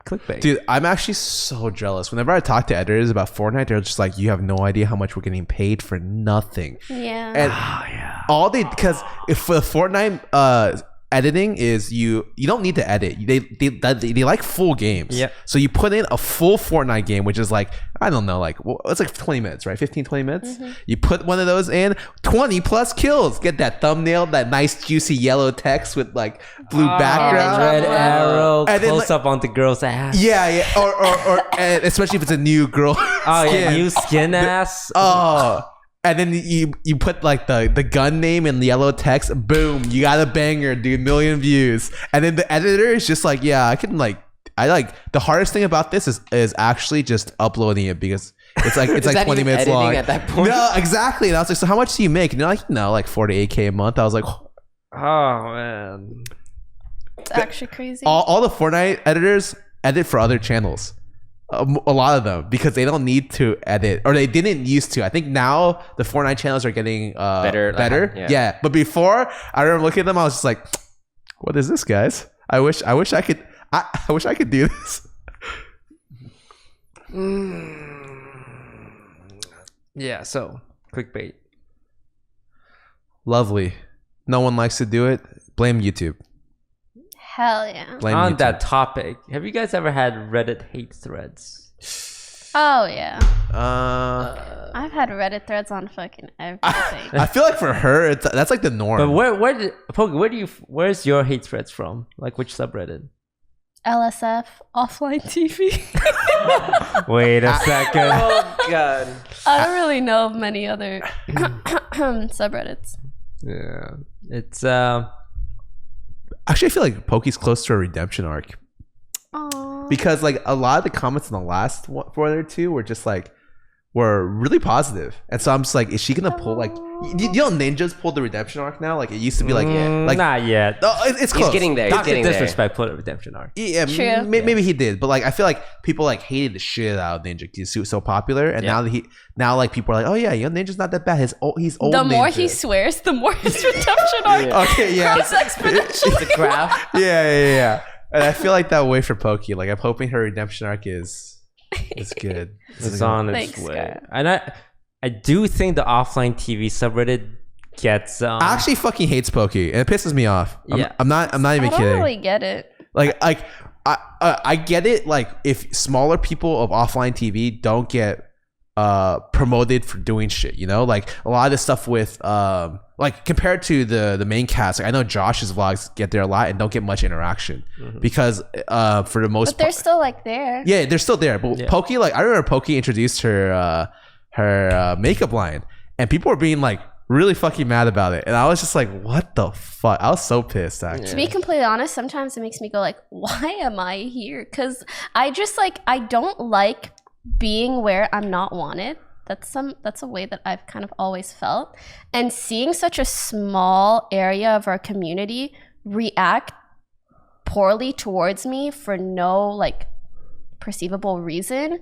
clickbait. Dude, I'm actually so jealous. Whenever I talk to editors about Fortnite, they're just like, "You have no idea how much we're getting paid for nothing." Yeah. And all because if for the Fortnite editing is you don't need to edit. They like full games. Yeah. So you put in a full Fortnite game, which is like, I don't know, like it's like 20 minutes, right? 15, 20 minutes. You put one of those in, 20 plus kills. Get that thumbnail, that nice juicy yellow text with like blue background. Red arrow, And then, close up on the girl's ass. Yeah. Or and especially if it's a new girl. Oh yeah, skin. new skin ass. Oh. And then you put like the gun name in yellow text. Boom, you got a banger, dude. 1 million views. And then the editor is just like, yeah, the hardest thing about this is actually just uploading it because it's like Is 20 that even minutes editing long. at that point? No, exactly. And I was like, so how much do you make? And they're like, like 48K a month. I was like, Oh man. It's actually crazy. all the Fortnite editors edit for other channels. A lot of them because they don't need to edit, or they didn't used to. I think now the Fortnite channels are getting better. Yeah. But before, I remember looking at them, I was just like, "What is this, guys? I wish I could I wish I could do this. Yeah, so clickbait. Lovely. No one likes to do it. Blame YouTube. Hell yeah. Blame On YouTube. that topic, have you guys ever had Reddit hate threads? Oh yeah. I I've had Reddit threads on fucking everything. feel like for her, that's like the norm. But where's your hate threads from? Like which subreddit? LSF, offline TV. Wait a second. Oh god. I don't really know of many other subreddits. Yeah, it's Actually, I feel like Poki's close to a redemption arc. Aww. Because like a lot of the comments in the last one or two were just like were really positive, and so I'm just like, is she gonna pull like you know Ninja's pulled the redemption arc now? Like it used to be like not yet. oh, it's close. He's getting there. He's Dr. getting there. Disrespect put a redemption arc. Yeah, True. Maybe he did, but like I feel like people like hated the shit out of Ninja because he was so popular, and now like people are like, oh yeah, young Ninja's not that bad. He's old. The more Ninja. he swears, the more his redemption arc Okay, yeah. grows exponentially. The graph. yeah. And I feel like that way for Poki. Like I'm hoping her redemption arc is good. It's on its Thanks, way, Scarra. and I do think the offline TV subreddit gets I actually fucking hates Poki, and it pisses me off. I'm not even I don't kidding. really get it. Like I get it. Like if smaller people of offline TV don't get promoted for doing shit, you know, like a lot of the stuff with like compared to the main cast, like I know Josh's vlogs get there a lot and don't get much interaction because for the most But they're still like there. yeah, they're still there. But Poki, like I remember Poki introduced her makeup line, and people were being like really fucking mad about it, and I was just like, what the fuck? I was so pissed actually. To be completely honest, sometimes it makes me go like, why am I here? Because I just like, I don't like being where I'm not wanted. That's a way that I've kind of always felt. And seeing such a small area of our community react poorly towards me for no like perceivable reason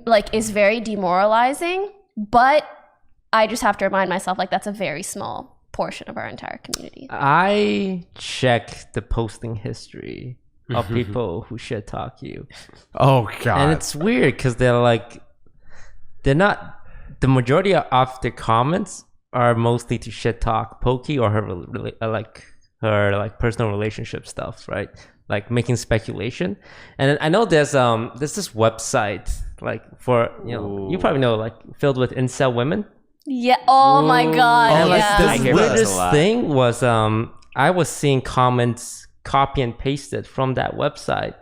like is very demoralizing. But I just have to remind myself like that's a very small portion of our entire community. I check the posting history of people who shit talk you, Oh god. and it's weird because they're not. The majority of the comments are mostly to shit talk Poki or her personal relationship stuff, right? Like making speculation. And I know there's this website like for you probably know, like filled with incel women. Yeah. Oh my god. And like yeah. I the hear about this a weirdest lot. thing was I was seeing comments copy and pasted from that website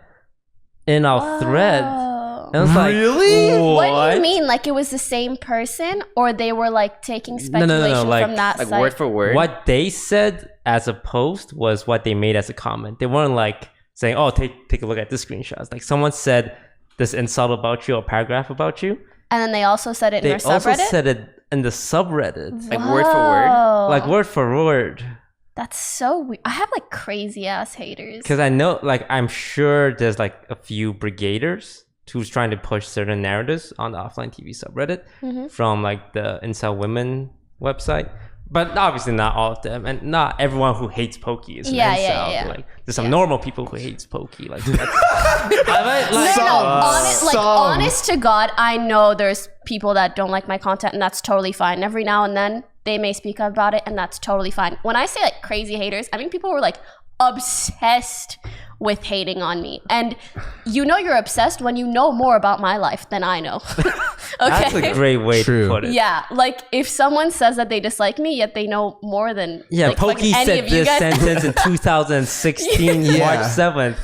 in our thread. And I was like, Really? What do you mean? Like it was the same person, or they were like taking speculation like- from that Like site? word for word. What they said as a post was what they made as a comment. They weren't like saying, "Oh, take a look at this screenshot." It's like someone said this insult about you or paragraph about you. And then they also said it in They our also subreddit. said it in the subreddit, Like word for word. Whoa. like word for word. That's so weird. I have like crazy ass haters. Because I know, like, I'm sure there's like a few brigaders who's trying to push certain narratives on the offline TV subreddit from like the incel women website. But obviously not all of them, and not everyone who hates Poki is an incel. Yeah. Like there's some normal people who hates Poki. Like that's, Honest to God, I know there's people that don't like my content, and that's totally fine. Every now and then they may speak up about it, and that's totally fine. When I say like crazy haters, I mean people who are like obsessed with hating on me. And you know you're obsessed when you know more about my life than I know. Okay. That's a great way True. to put it. Yeah, like if someone says that they dislike me, yet they know more than Yeah, like, Poki any said of you this guys. sentence in 2016, Yeah. March 7th.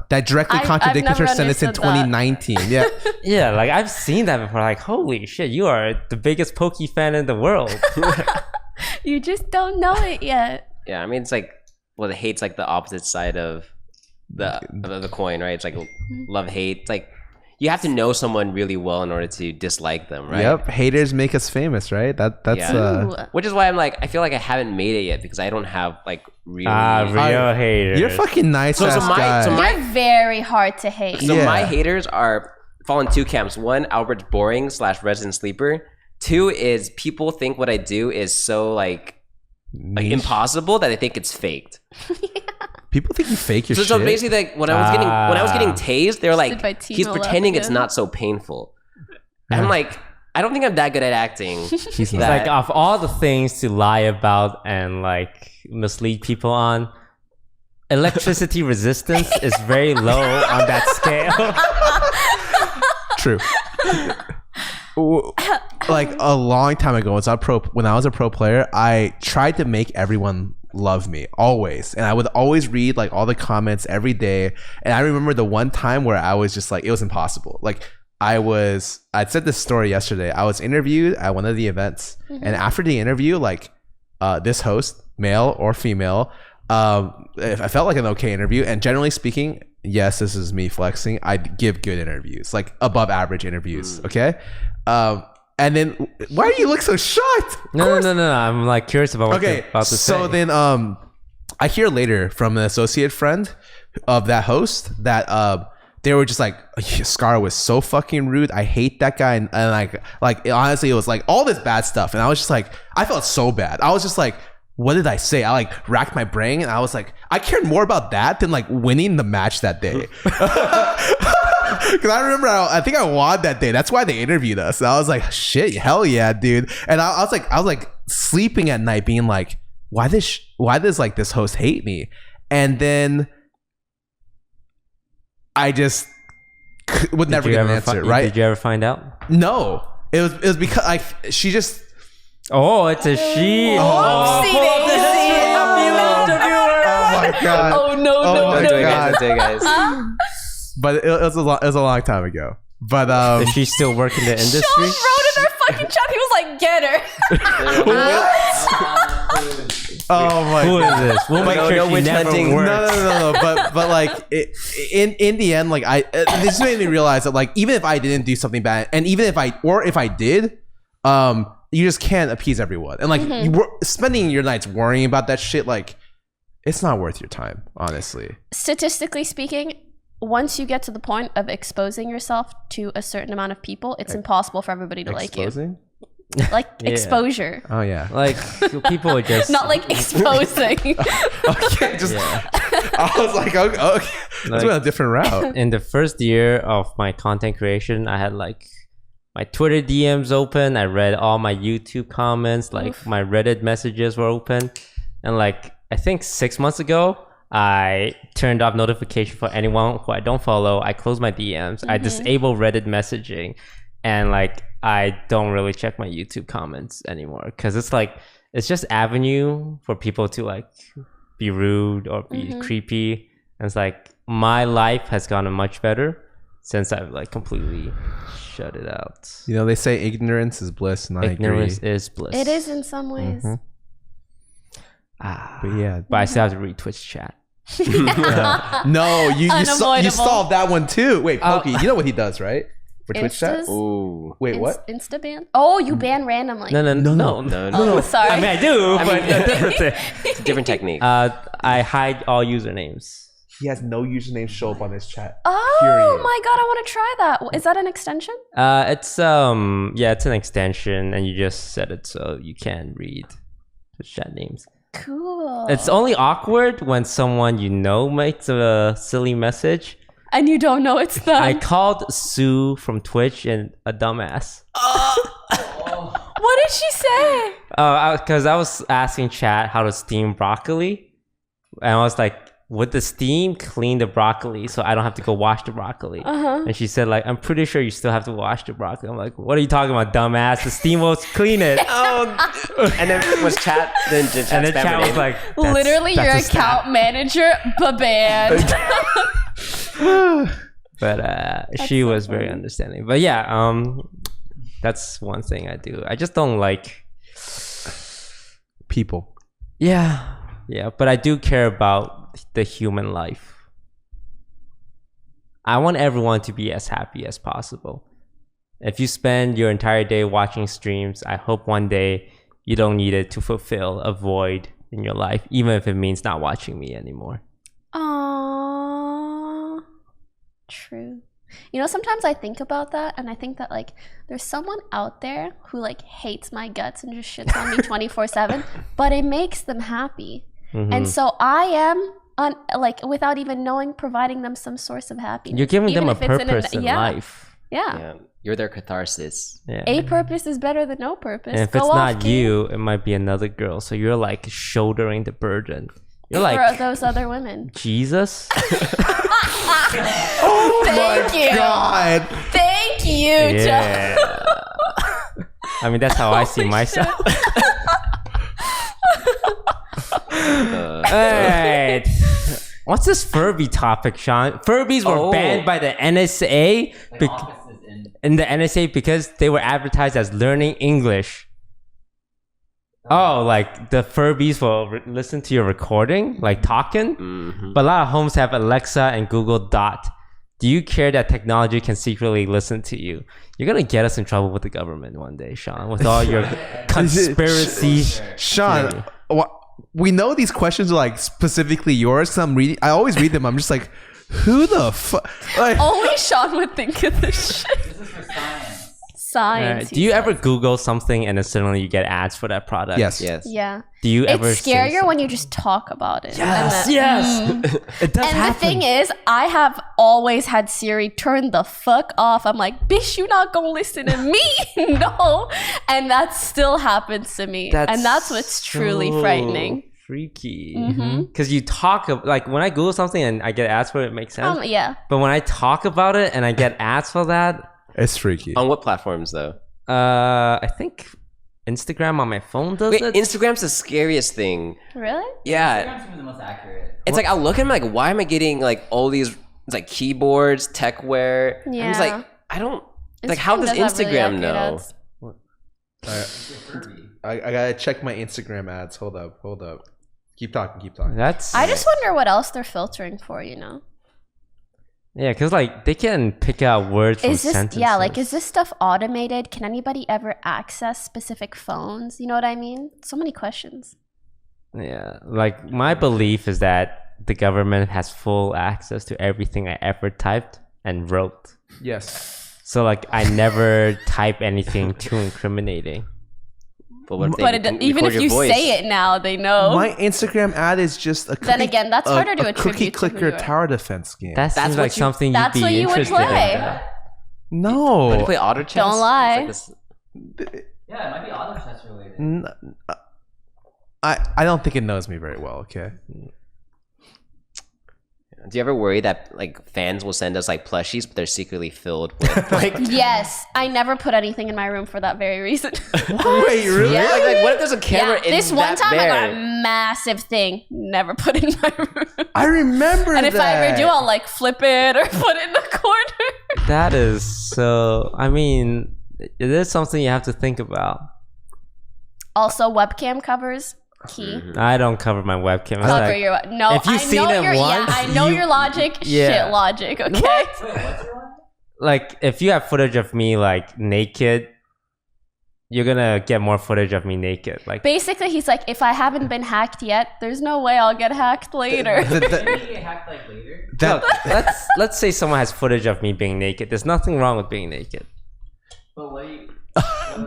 That directly I've contradicted never her sentence in understood that. 2019. Yeah. Yeah, like I've seen that before. Like, holy shit, you are the biggest Poki fan in the world. You just don't know it yet. Yeah, I mean it's like the hate's like the opposite side of the coin, right? It's like love hate. It's like you have to know someone really well in order to dislike them, right? Yep. Haters make us famous, right? That's Yeah. Ooh. Which is why I'm like I feel like I haven't made it yet because I don't have like really Real haters. You're fucking nice So ass my- guy. so my- You're very hard to hate. So Yeah. my haters fall in two camps. One, Albert's boring / resident sleeper. Two is people think what I do is so like Niche. impossible that they think it's faked. People think you fake your shit. So basically, like when I was getting tased, they were like, By he's Timo pretending it's again. not so painful. And I'm like, I don't think I'm that good at acting. He's not. Like of all the things to lie about and like mislead people on, electricity resistance is very low on that scale. True. Like a long time ago, when I was a pro player, I tried to make everyone love me always, and I would always read like all the comments every day. And I remember the one time where I was just like, it was impossible. Like I'd said this story yesterday. I was interviewed at one of the events, and after the interview, like this host, male or female, I felt like an okay interview. And generally speaking, yes, this is me flexing, I give good interviews, like above average interviews. Okay. And then why do you look so shocked? No. I'm like curious about what you're about to say. So then I hear later from an associate friend of that host that they were just like, Scarra was so fucking rude. I hate that guy. And like honestly, it was like all this bad stuff. And I was just like, I felt so bad. I was just like, what did I say? I like racked my brain, and I was like, I cared more about that than like winning the match that day. Because I remember, I think I won that day. That's why they interviewed us. And I was like, shit, hell yeah, dude. And I was like sleeping at night, being like, why does like this host hate me? And then I just would never get an answer, right? Did you ever find out? No, it was because she just. Oh, it's a she. Oh my god. Oh no, Oh my god. guys. But it was a long time ago. But Is she still working in the industry? Sean wrote in our fucking chat. He was like, "Get her." oh my Who god. is this? We'll make No, sure no she witch never hunting. works. No. But like in the end, like this made me realize that like even if I didn't do something bad, and even if I did, you just can't appease everyone. And like you were spending your nights worrying about that shit, like it's not worth your time, honestly. Statistically speaking, once you get to the point of exposing yourself to a certain amount of people, it's impossible for everybody to like you. Exposing? Like Yeah. exposure. Oh yeah. Like people are just Not like exposing. Okay, just I was like, okay, let's Like- go a different route. in the first year of my content creation, I had like my Twitter DMs open. I read all my YouTube comments, like my Reddit messages were open. And like, I think 6 months ago, I turned off notification for anyone who I don't follow. I closed my DMs. I disable Reddit messaging. And like, I don't really check my YouTube comments anymore. Cause it's like, it's just avenue for people to like be rude or be creepy. And it's like, my life has gotten much better since I've like completely shut it out. You know, they say ignorance is bliss, and Ignorance I agree. is bliss. It is in some ways. But yeah, But I still have to read Twitch chat. no, you Unavoidable. solved that one too. Wait, Poki, you know what he does, right? For Twitch chat? Instas? Ooh. Wait, what? Insta ban? Oh, you ban randomly. No. Oh, sorry. I mean, I do, but It's a different technique. I hide all usernames. He has no username show up on his chat. Oh Period. my god, I want to try that. Is that an extension? It's it's an extension, and you just set it so you can read Twitch chat names. Cool. It's only awkward when someone you know makes a silly message. And you don't know it's them. I called Sue from Twitch and a dumbass. What did she say? Because I was asking chat how to steam broccoli, and I was like, would the steam clean the broccoli so I don't have to go wash the broccoli? And she said like, I'm pretty sure you still have to wash the broccoli. I'm like, what are you talking about, dumbass? The steam will clean it. And then was chat? Then did chat And then spam chat her was name? like, Literally, your that's a stat. account manager, banned. But she so was very understanding. But yeah, that's one thing I do. I just don't like People. Yeah, but I do care about the human life. I want everyone to be as happy as possible. If you spend your entire day watching streams, I hope one day you don't need it to fulfill a void in your life, even if it means not watching me anymore. Aww. True. You know, sometimes I think about that, and I think that like there's someone out there who like hates my guts and just shits on me 24/7, but it makes them happy. And so I am like without even knowing, providing them some source of happiness. You're giving Even them a if it's purpose in life. Yeah. Yeah, you're their catharsis. Yeah. A purpose is better than no purpose. And if Go it's off, not King. you, it might be another girl. So you're like shouldering the burden. You're For like those other women. Jesus. Thank you. God. Thank you, Joe. Yeah. I mean, that's how I see Holy myself. Alright. What's this Furby topic, Sean? Furbies were banned by the NSA in the NSA because they were advertised as learning English. Oh, like the Furbies will listen to your recording, like talking. Mm-hmm. But a lot of homes have Alexa and Google Dot. Do you care that technology can secretly listen to you? You're gonna get us in trouble with the government one day, Sean, with all your conspiracy. Sean, we know these questions are like specifically yours. Cause I always read them. I'm just like, who the fuck? Like, Only Sean would think of this shit. This is for science. Science. Do you ever Google something and then suddenly you get ads for that product? yes. Yeah. Do you ever? It's scarier when you just talk about it. Yes. And Yes. It does And happen. the thing is, I have always had Siri turn the fuck off. I'm like, bitch, you not gonna listen to me? No. And that still happens to me. And that's what's truly so frightening. Freaky. Because you talk like when I Google something and I get ads for it, it makes sense. Yeah. But when I talk about it and I get ads for that, It's freaky. On what platforms though? I think Instagram on my phone does Wait, it. Instagram's the scariest thing. Really? Yeah. Instagram seems the most accurate. It's like I'll look at them like, why am I getting like all these like keyboards, techwear? I'm just Yeah. like, I don't like. How does Instagram does have really Instagram accurate know? ads. I gotta check my Instagram ads. Hold up. Keep talking. That's I just wonder what else they're filtering for, you know? yeah, because like they can pick out words from Is this sentences. is this stuff automated? Can anybody ever access specific phones? You know what I mean? So many questions. Yeah, like my belief is that the government has full access to everything I ever typed and wrote. Yes. So like I never type anything too incriminating. But what if But even if you say it now, they know. My Instagram ad is just a cookie, Then again, that's harder to a attribute cookie to who clicker you are. tower defense game. That seems what like you- something you'd That's be what you would interested play. in. no. When you play auto chess, Don't lie. it's like this- Yeah, it might be auto chess related. I don't think it knows me very well. Okay. do you ever worry that like fans will send us like plushies, but they're secretly filled with like? Yes, I never put anything in my room for that very reason. Wait, really? Yeah. Like what if there's a camera in This one that time I got bear? a massive thing, never put in my room. I remember And that. if I ever do, I'll like flip it or put it in the corner. That is so. I mean, it is something you have to think about. Also, webcam covers, key. I don't cover my webcam. It's Cover like, your no. if you've I seen know it your, once, I know you- your logic. yeah. Shit logic. Okay. Wait, what's your one? like if you have footage of me like naked, you're gonna get more footage of me naked. Like Basically, he's like, if I haven't been hacked yet, there's no way I'll get hacked later. Did you get hacked like later? look, let's say someone has footage of me being naked. There's nothing wrong with being naked. But what do you...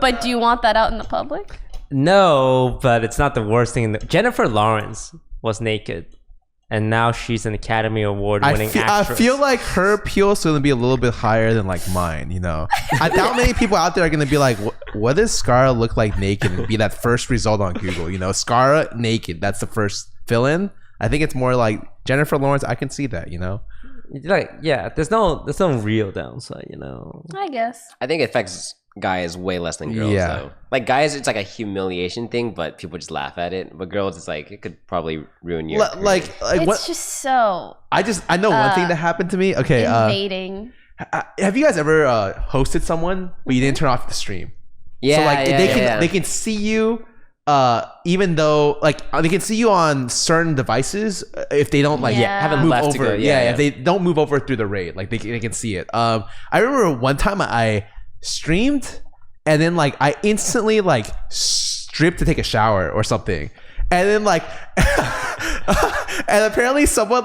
But do you want that out in the public? No, but it's not the worst thing. Jennifer Lawrence was naked, and now she's an Academy Award winning I actress. feel like her appeal is going to be a little bit higher than like mine, you know. I doubt many people out there are going to be like, what does Scarra look like naked? And be that first result on Google, you know. Scarra naked, that's the first fill-in. I think it's more like Jennifer Lawrence. I can see that, you know. like yeah, there's no real downside, you know. I guess. I think it affects guys way less than girls. Yeah. Though. Like guys, it's like a humiliation thing, but people just laugh at it. But girls, it's like it could probably ruin your career. Like It's what? just so I know one thing that happened to me. Okay, invading. have you guys ever hosted someone but you didn't turn off the stream? yeah, So like yeah, they can see you even though like they can see you on certain devices if they don't like Yeah. haven't move left over. to go. If they don't move over through the raid, like they can see it. I remember one time I streamed and then like I instantly like stripped to take a shower or something, and then like and apparently someone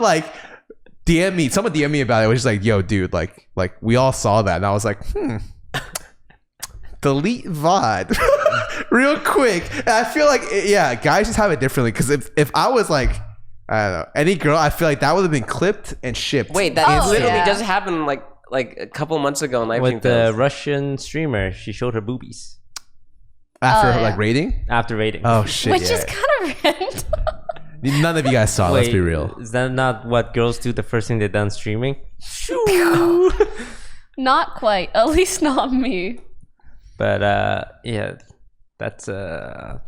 DM'd me about it. It was just like, yo, dude, like we all saw that, and I was like, delete VOD real quick. And I feel like, yeah, guys just have it differently. Because if I was like I don't know. Any girl, I feel like that would have been clipped and shipped. Wait, that Oh, literally yeah. just happened like a couple months ago in Live With Stream the Fails. Russian streamer, she showed her boobies After Oh, yeah. like rating. after rating. Oh shit! Which yeah. is kind of random. None of you guys saw. Let's be real. Is that not what girls do the first thing they're done streaming? Not quite. At least not me. But yeah, that's that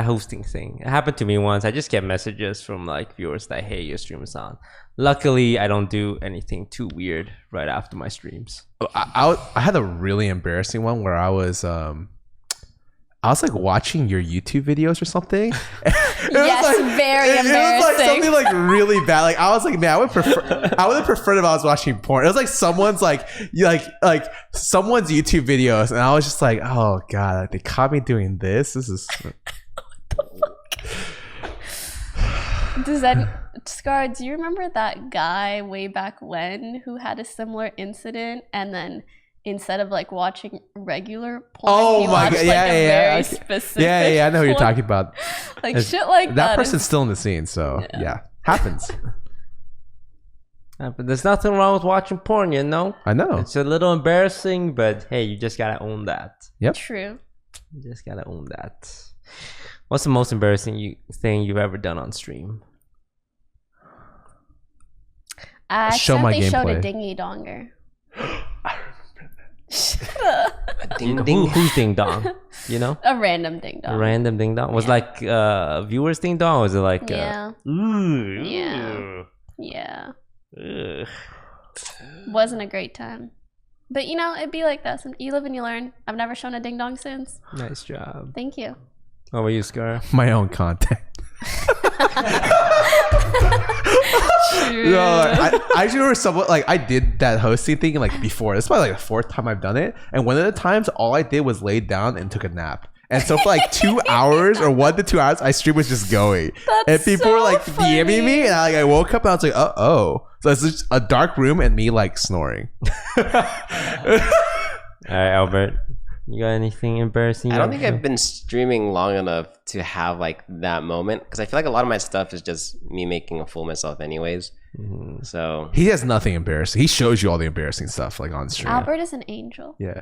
hosting thing. It happened to me once. I just get messages from like viewers that, hey, your stream is on. Luckily, I don't do anything too weird right after my streams. I had a really embarrassing one where I was like watching your YouTube videos or something. Yes, very It was like embarrassing. something like really bad. Like I was like, man, I would have preferred if I was watching porn. It was like someone's like someone's YouTube videos, and I was just like, oh god, like, they caught me doing this. This is. Does that Scarra, do you remember that guy way back when who had a similar incident and then instead of like watching regular porn, Oh he my watched god! like Yeah, a yeah, very yeah. specific Yeah, I know who you're porn? talking about. Like shit like That that. person's is- still in the scene, so yeah, happens. But there's nothing wrong with watching porn, you know? I know. It's a little embarrassing, but hey, you just gotta own that. True. You just gotta own that. What's the most embarrassing thing you've ever done on stream? I Show my accidentally showed a gameplay. dingy donger. Ding Who, ding. who's ding dong? You know? A random ding A dong. random ding dong? Was like viewers ding dong? Or was it like Yeah. ooh, Yeah. Yeah. ugh. Wasn't a great time. But you know, it'd be like that. You live and you learn. I've never shown a ding dong since. Nice job. Thank you. What about you, Scar? My own content. True. No, I just remember someone like I did that hosting thing like before. This is probably like the fourth time I've done it. And one of the times, all I did was lay down and took a nap. And so for like 2 hours or 1 to 2 hours, my stream was just going. And people so were like funny. DMing me, and I woke up and I was like, oh. So it's just a dark room and me like snoring. All right, Albert. You got anything embarrassing? I don't think I've been streaming long enough to have like that moment because I feel like a lot of my stuff is just me making a fool of myself anyways. So He has nothing embarrassing. He shows you all the embarrassing stuff like on stream. Albert is an angel. Yeah.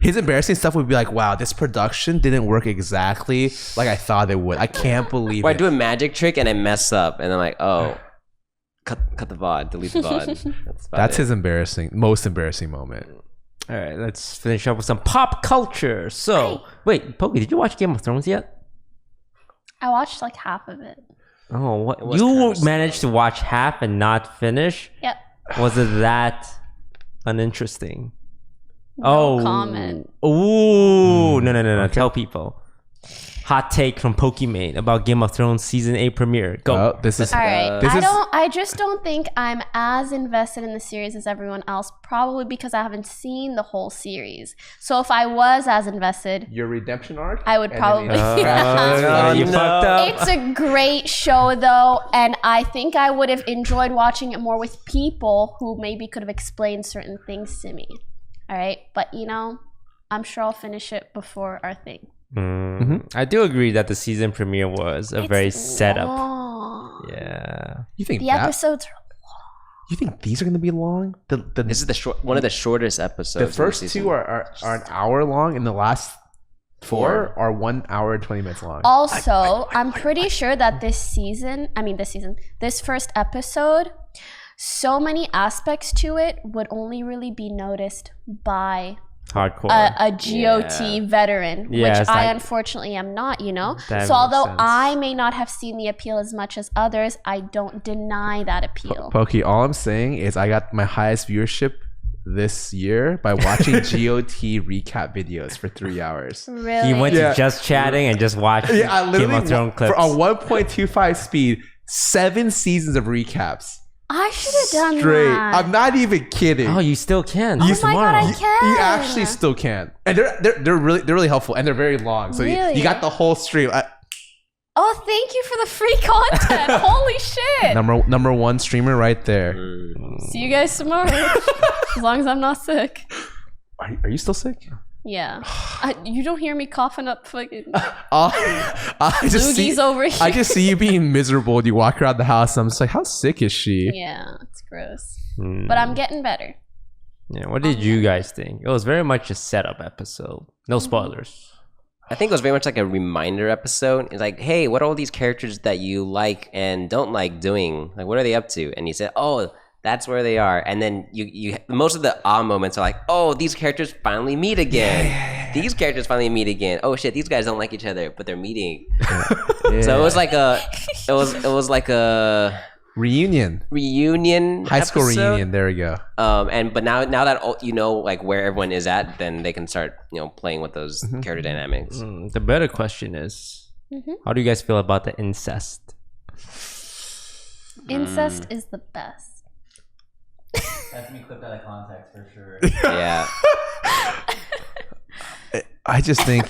His embarrassing stuff would be like, wow, this production didn't work exactly like I thought it would. I can't believe I it. do a magic trick and I mess up and I'm like, oh, cut the VOD, delete the VOD. That's his most embarrassing moment. All right, let's finish up with some pop culture. So, wait, Poki, did you watch Game of Thrones yet? I watched like half of it. Oh, what? was kind You of managed to watch half and not finish? Yep. Was it that uninteresting? No comment. Ooh. No. Tell people. Hot take from Pokimane about Game of Thrones season 8 premiere. Go. Oh, this is All right. this is I just don't think I'm as invested in the series as everyone else, probably because I haven't seen the whole series. So if I was as invested, your redemption arc. I would probably. You fucked up. It's a great show though, and I think I would have enjoyed watching it more with people who maybe could have explained certain things to me. All right, but you know, I'm sure I'll finish it before our thing. I do agree that the season premiere was a very setup. Long. Yeah. You think The that? episodes are You think these are going to be long? This is one of the shortest episodes. The first two are an hour long, and the last four are 1 hour and 20 minutes long. Also, I'm pretty sure that this first episode, so many aspects to it would only really be noticed by Hardcore. a GOT veteran, Yeah, which it's I like- unfortunately am not, you know? That So although makes sense. I may not have seen the appeal as much as others, I don't deny that appeal. Poki, all I'm saying is I got my highest viewership this year by watching GOT recap videos for 3 hours. Really? He went Yeah. to just chatting and just watched Yeah, I Game literally of Thrones clips. on 1.25 speed, 7 seasons of recaps. I should have done Straight. that. I'm not even kidding. Oh, you still can. Oh my tomorrow. God, I can. You actually still can, and they're really helpful, and they're very long. So Really? you got the whole stream. Oh, thank you for the free content. Holy shit. Number one streamer right there. See you guys tomorrow. As long as I'm not sick. Are you still sick? Yeah. You don't hear me coughing up fucking I just see loogies over here. I just see you being miserable when you walk around the house. I'm just like, how sick is she? Yeah, it's gross. But I'm getting better. Yeah, what did you guys think? It was very much a setup episode. No spoilers. I think it was very much like a reminder episode. It's like, hey, what are all these characters that you like and don't like doing? Like, what are they up to? And you said, oh, that's where they are. And then you most of the moments are like, oh, these characters finally meet again. These characters finally meet again. Oh shit, these guys don't like each other, but they're meeting. So it was like it was like a Reunion. High school reunion. There we go. But now that you know like where everyone is at, then they can start playing with those character dynamics. The better question is, how do you guys feel about the incest? Incest is the best. That's me clipped out of context for sure. Yeah. I just think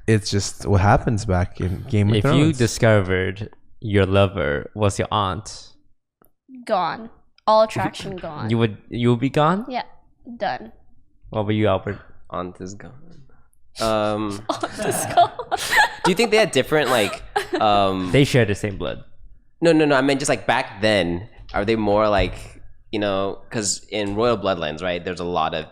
it's just what happens back in Game of Thrones. If you discovered your lover was your aunt, Gone. All attraction gone. you would be gone? Yeah. Done. What about you, Albert? Aunt is gone. Just gone. Do you think they had different like They share the same blood. No. I meant just like back then. Are they more like because in royal bloodlines, right? There's a lot of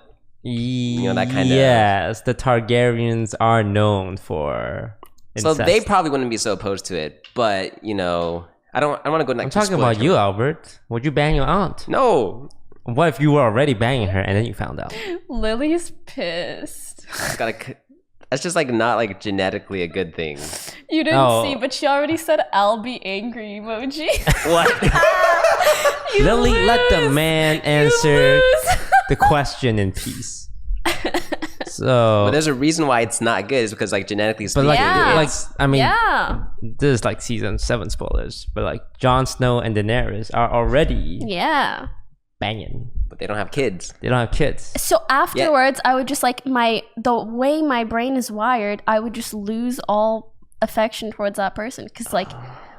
that kind of. Yes, the Targaryens are known for incest. So they probably wouldn't be so opposed to it, but I don't want to go. I'm talking about you, Albert. Would you bang your aunt? No. What if you were already banging her and then you found out? Lily's pissed. That's just like not like genetically a good thing. You didn't see, but she already said I'll be angry emoji. What? Lily, lose. let the man answer the question in peace. So, But there's a reason why it's not good. Is because like genetically but speaking, like, Yeah. I mean, Yeah. this is like season 7 spoilers. But like, Jon Snow and Daenerys are already Yeah. banging. but they don't have kids. They don't have kids. So afterwards, I would just like the way my brain is wired, I would just lose all affection towards that person. Because like,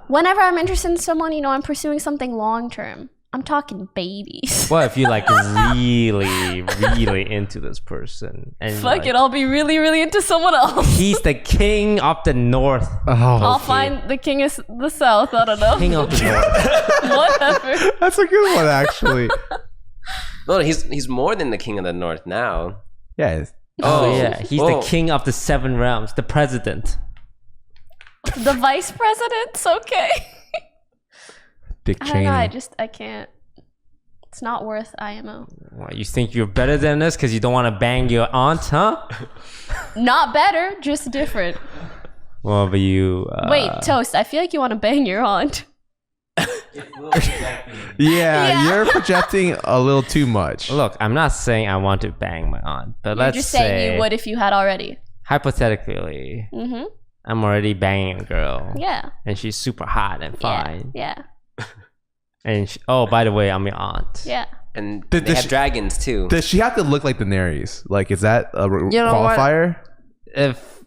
whenever I'm interested in someone, I'm pursuing something long term. I'm talking babies. What if you like really, really into this person and Fuck it, I'll be really, really into someone else. he's the king of the north. I'll find the king of the south. I don't know. King of the north. Whatever. That's a good one, actually. No, he's more than the king of the north now. Yeah. Oh yeah, he's the king of the 7 realms, the president. The vice president's okay. Dick I don't Cheney. know. I can't. It's not worth IMO. What, you think you're better than this because you don't want to bang your aunt, huh? Not better, just different. Well, but you. Wait, Toast. I feel like you want to bang your aunt. It's a little projecting. Yeah, you're projecting a little too much. Look, I'm not saying I want to bang my aunt, but You're let's just say saying you would if you had already. hypothetically, Mm-hmm. I'm already banging a girl, Yeah. and she's super hot and fine, Yeah. and oh, by the way, I'm your aunt. Yeah. And Does they have she- dragons too. Does she have to look like Daenerys? Like, is that a You know what? qualifier? If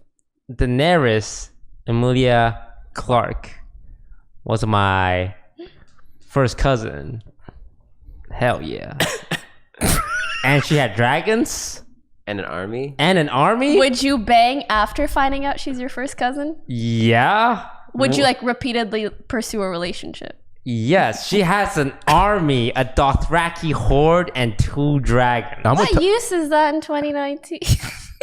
Daenerys Emilia Clarke was my first cousin, hell yeah. And she had dragons And an army. and an army. Would you bang after finding out she's your first cousin? Yeah. Would you like repeatedly pursue a relationship? Yes, she has an army, a Dothraki horde, and 2 dragons. I'm with What use is that in 2019?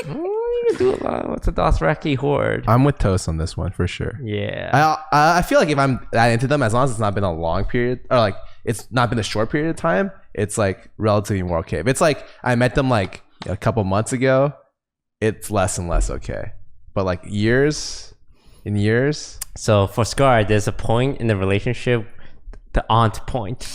You can do a lot with the Dothraki horde. I'm with Toast on this one for sure. Yeah. I feel like if I'm that into them, as long as it's not been a long period, or like it's not been a short period of time, it's like relatively more okay. If it's like I met them like a couple months ago, it's less and less okay. But like years. So for Scar, there's a point in the relationship, the aunt point.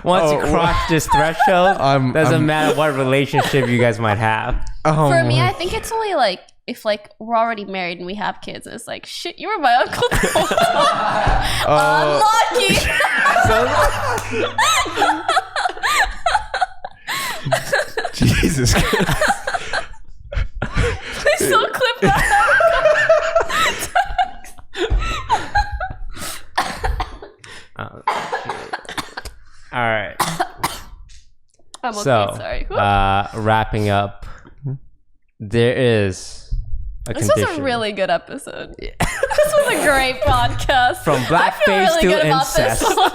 Once you cross this threshold, doesn't matter what relationship you guys might have. For me, I think it's only like if like we're already married and we have kids, and it's like shit, you were my uncle the whole time. Unlucky. Jesus Christ. Please don't clip that. All right. I'm okay, So, sorry. wrapping up there is a This condition. was a really good episode. This was a great podcast. From I feel blackface really to good about this incest. one.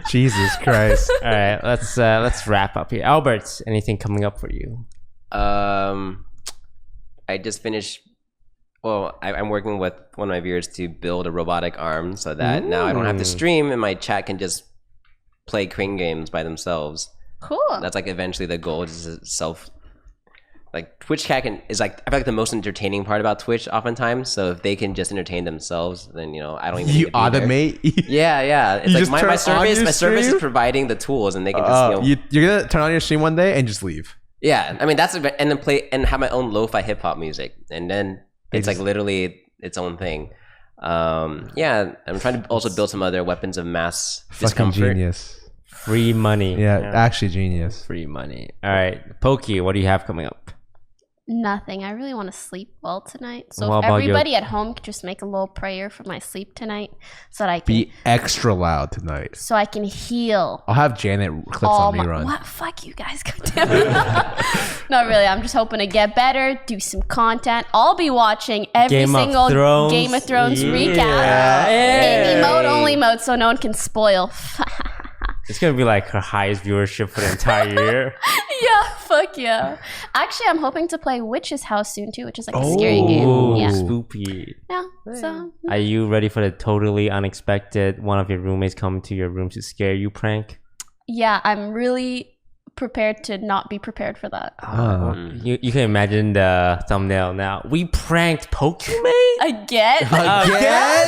Jesus Christ. All right, let's wrap up here. Albert, anything coming up for you? I just finished. Well, I'm working with one of my viewers to build a robotic arm so that now I don't have to stream and my chat can just play crane games by themselves. Cool. That's like eventually the goal, is like Twitch chat is like, I feel like the most entertaining part about Twitch oftentimes. So if they can just entertain themselves, then I don't even You need to be there. automate. Yeah. It's You like just my turn on service. your My service is stream? providing the tools, and they can just You're gonna turn on your stream one day and just leave. Yeah, I mean and then play and have my own lo-fi hip hop music, and then it's like literally its own thing. Yeah, I'm trying to also build some other weapons of mass Fucking discomfort. genius. Free money. Yeah, actually genius. Free money. All right, Poki, what do you have coming up? Nothing. I really want to sleep well tonight. So What if about your- everybody at home could just make a little prayer for my sleep tonight, so that I can Be extra loud tonight. heal. I'll have Janet clips all on my rerun. what? Fuck you guys. God damn it. Not really. I'm just hoping to get better, do some content. I'll be watching every Game of single Thrones. Game of Thrones Yeah. recap. Hey. In emote only mode, so no one can spoil. It's gonna be like her highest viewership for the entire year. Yeah, fuck yeah. Actually, I'm hoping to play Witch's House soon too, which is like a scary game. Ooh, Yeah. spoopy. Yeah. So Are you ready for the totally unexpected one of your roommates coming to your room to scare you prank? yeah, I'm really prepared to not be prepared for that. You can imagine the thumbnail now. We pranked Pokimane? Again? Again?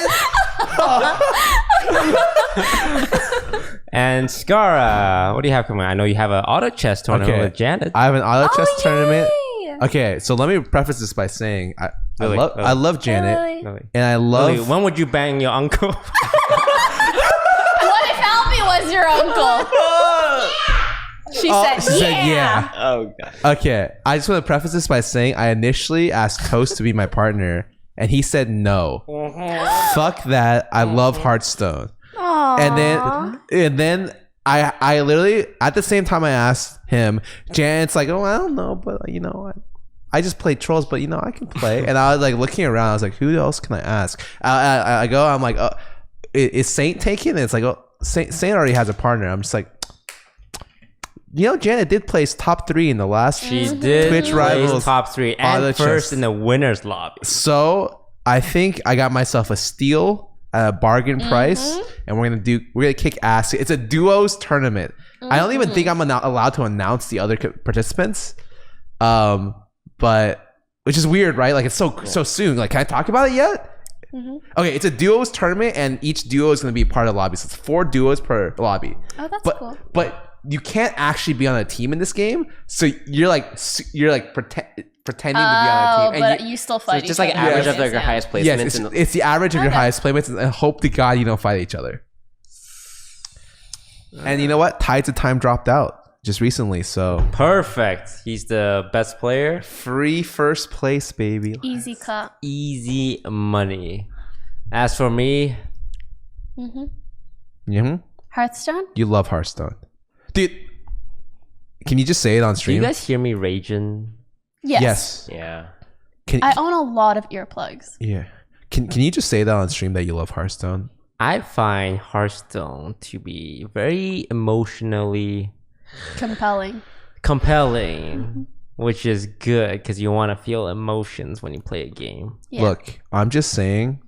And Scarra, what do you have coming? I know you have an auto chess tournament Okay. with Janet. I have an auto chess Oh, tournament. yay! Okay, so let me preface this by saying Lily, I love Janet, Really? Lily. and I love. Lily, when would you bang your uncle? What if Albie was your uncle? She said, yeah. Oh god. Okay, I just want to preface this by saying I initially asked Toast to be my partner, and he said no. Fuck that. I love Hearthstone. Aww. And then I literally at the same time I asked him, Janet's like, oh, I don't know, but I just play trolls, but I can play. And I was like looking around, I was like, who else can I ask? I'm like, oh, is Saint taken? And it's like, oh, Saint already has a partner. I'm just like, Janet did place top 3 in the last. She did Twitch place rivals top 3 and auto first chess. in the winner's lobby. So I think I got myself a steal at a bargain price, and we're gonna kick ass. It's a duos tournament. I don't even think I'm allowed to announce the other participants, but which is weird, right? Like it's so soon. Like, can I talk about it yet? Okay, it's a duos tournament, and each duo is gonna be part of the lobby. So it's 4 duos per lobby. Oh, that's cool. But you can't actually be on a team in this game, so you're like pretending to be on a team. But you still fight It's just like each an other. average of your Yeah. highest placements. Yes, in it's the average of your highest placements, and hope to God you don't fight each other. And you know what? Tides of Time dropped out just recently, so Perfect. He's the best player. free first place, baby. Easy cut. Easy money. As for me, Hearthstone? You love Hearthstone, dude. Can you just say it on do stream? you guys hear me raging? Yes. yeah. I own a lot of earplugs. Yeah. Can you just say that on stream that you love Hearthstone? I find Hearthstone to be very emotionally Compelling. compelling, which is good because you want to feel emotions when you play a game. Yeah. Look, I'm just saying,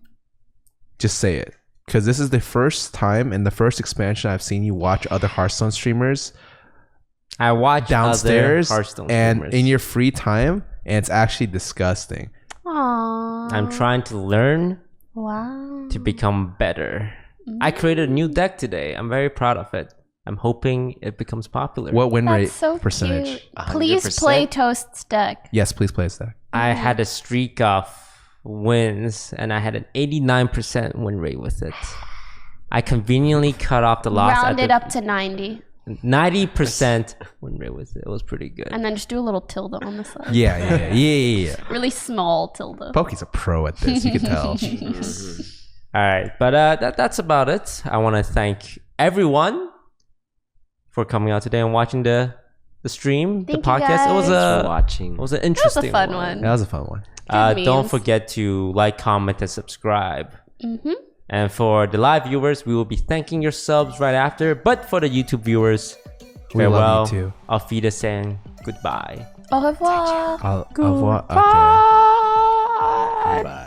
just say it. Because this is the first time in the first expansion I've seen you watch other Hearthstone streamers I watch downstairs other Hearthstone and streamers. in your free time, and it's actually disgusting. Aww. I'm trying to learn Wow. to become better. I created a new deck today. I'm very proud of it. I'm hoping it becomes popular. What win rate That's so percentage? cute. Please 100%. play Toast's deck. Yes, please play this deck. I had a streak of wins and I had an 89% win rate with it. I conveniently cut off the loss Round at it the up to 90. 90% win rate with it. It was pretty good. And then just do a little tilde on the side. Yeah. Really small tilde. Poki's a pro at this. You can tell. All right, but that's about it. I want to thank everyone for coming out today and watching the the stream, Thank the you, podcast. It was guys. For watching. it was an That was interesting a fun one. That was a fun one. Good Don't memes. forget to like, comment, and subscribe. Mm-hmm. And for the live viewers, we will be thanking your subs right after. But for the YouTube viewers, We farewell. love you too. Auf Wiedersehen. Goodbye. Au revoir. Au revoir. Okay. Bye. Bye.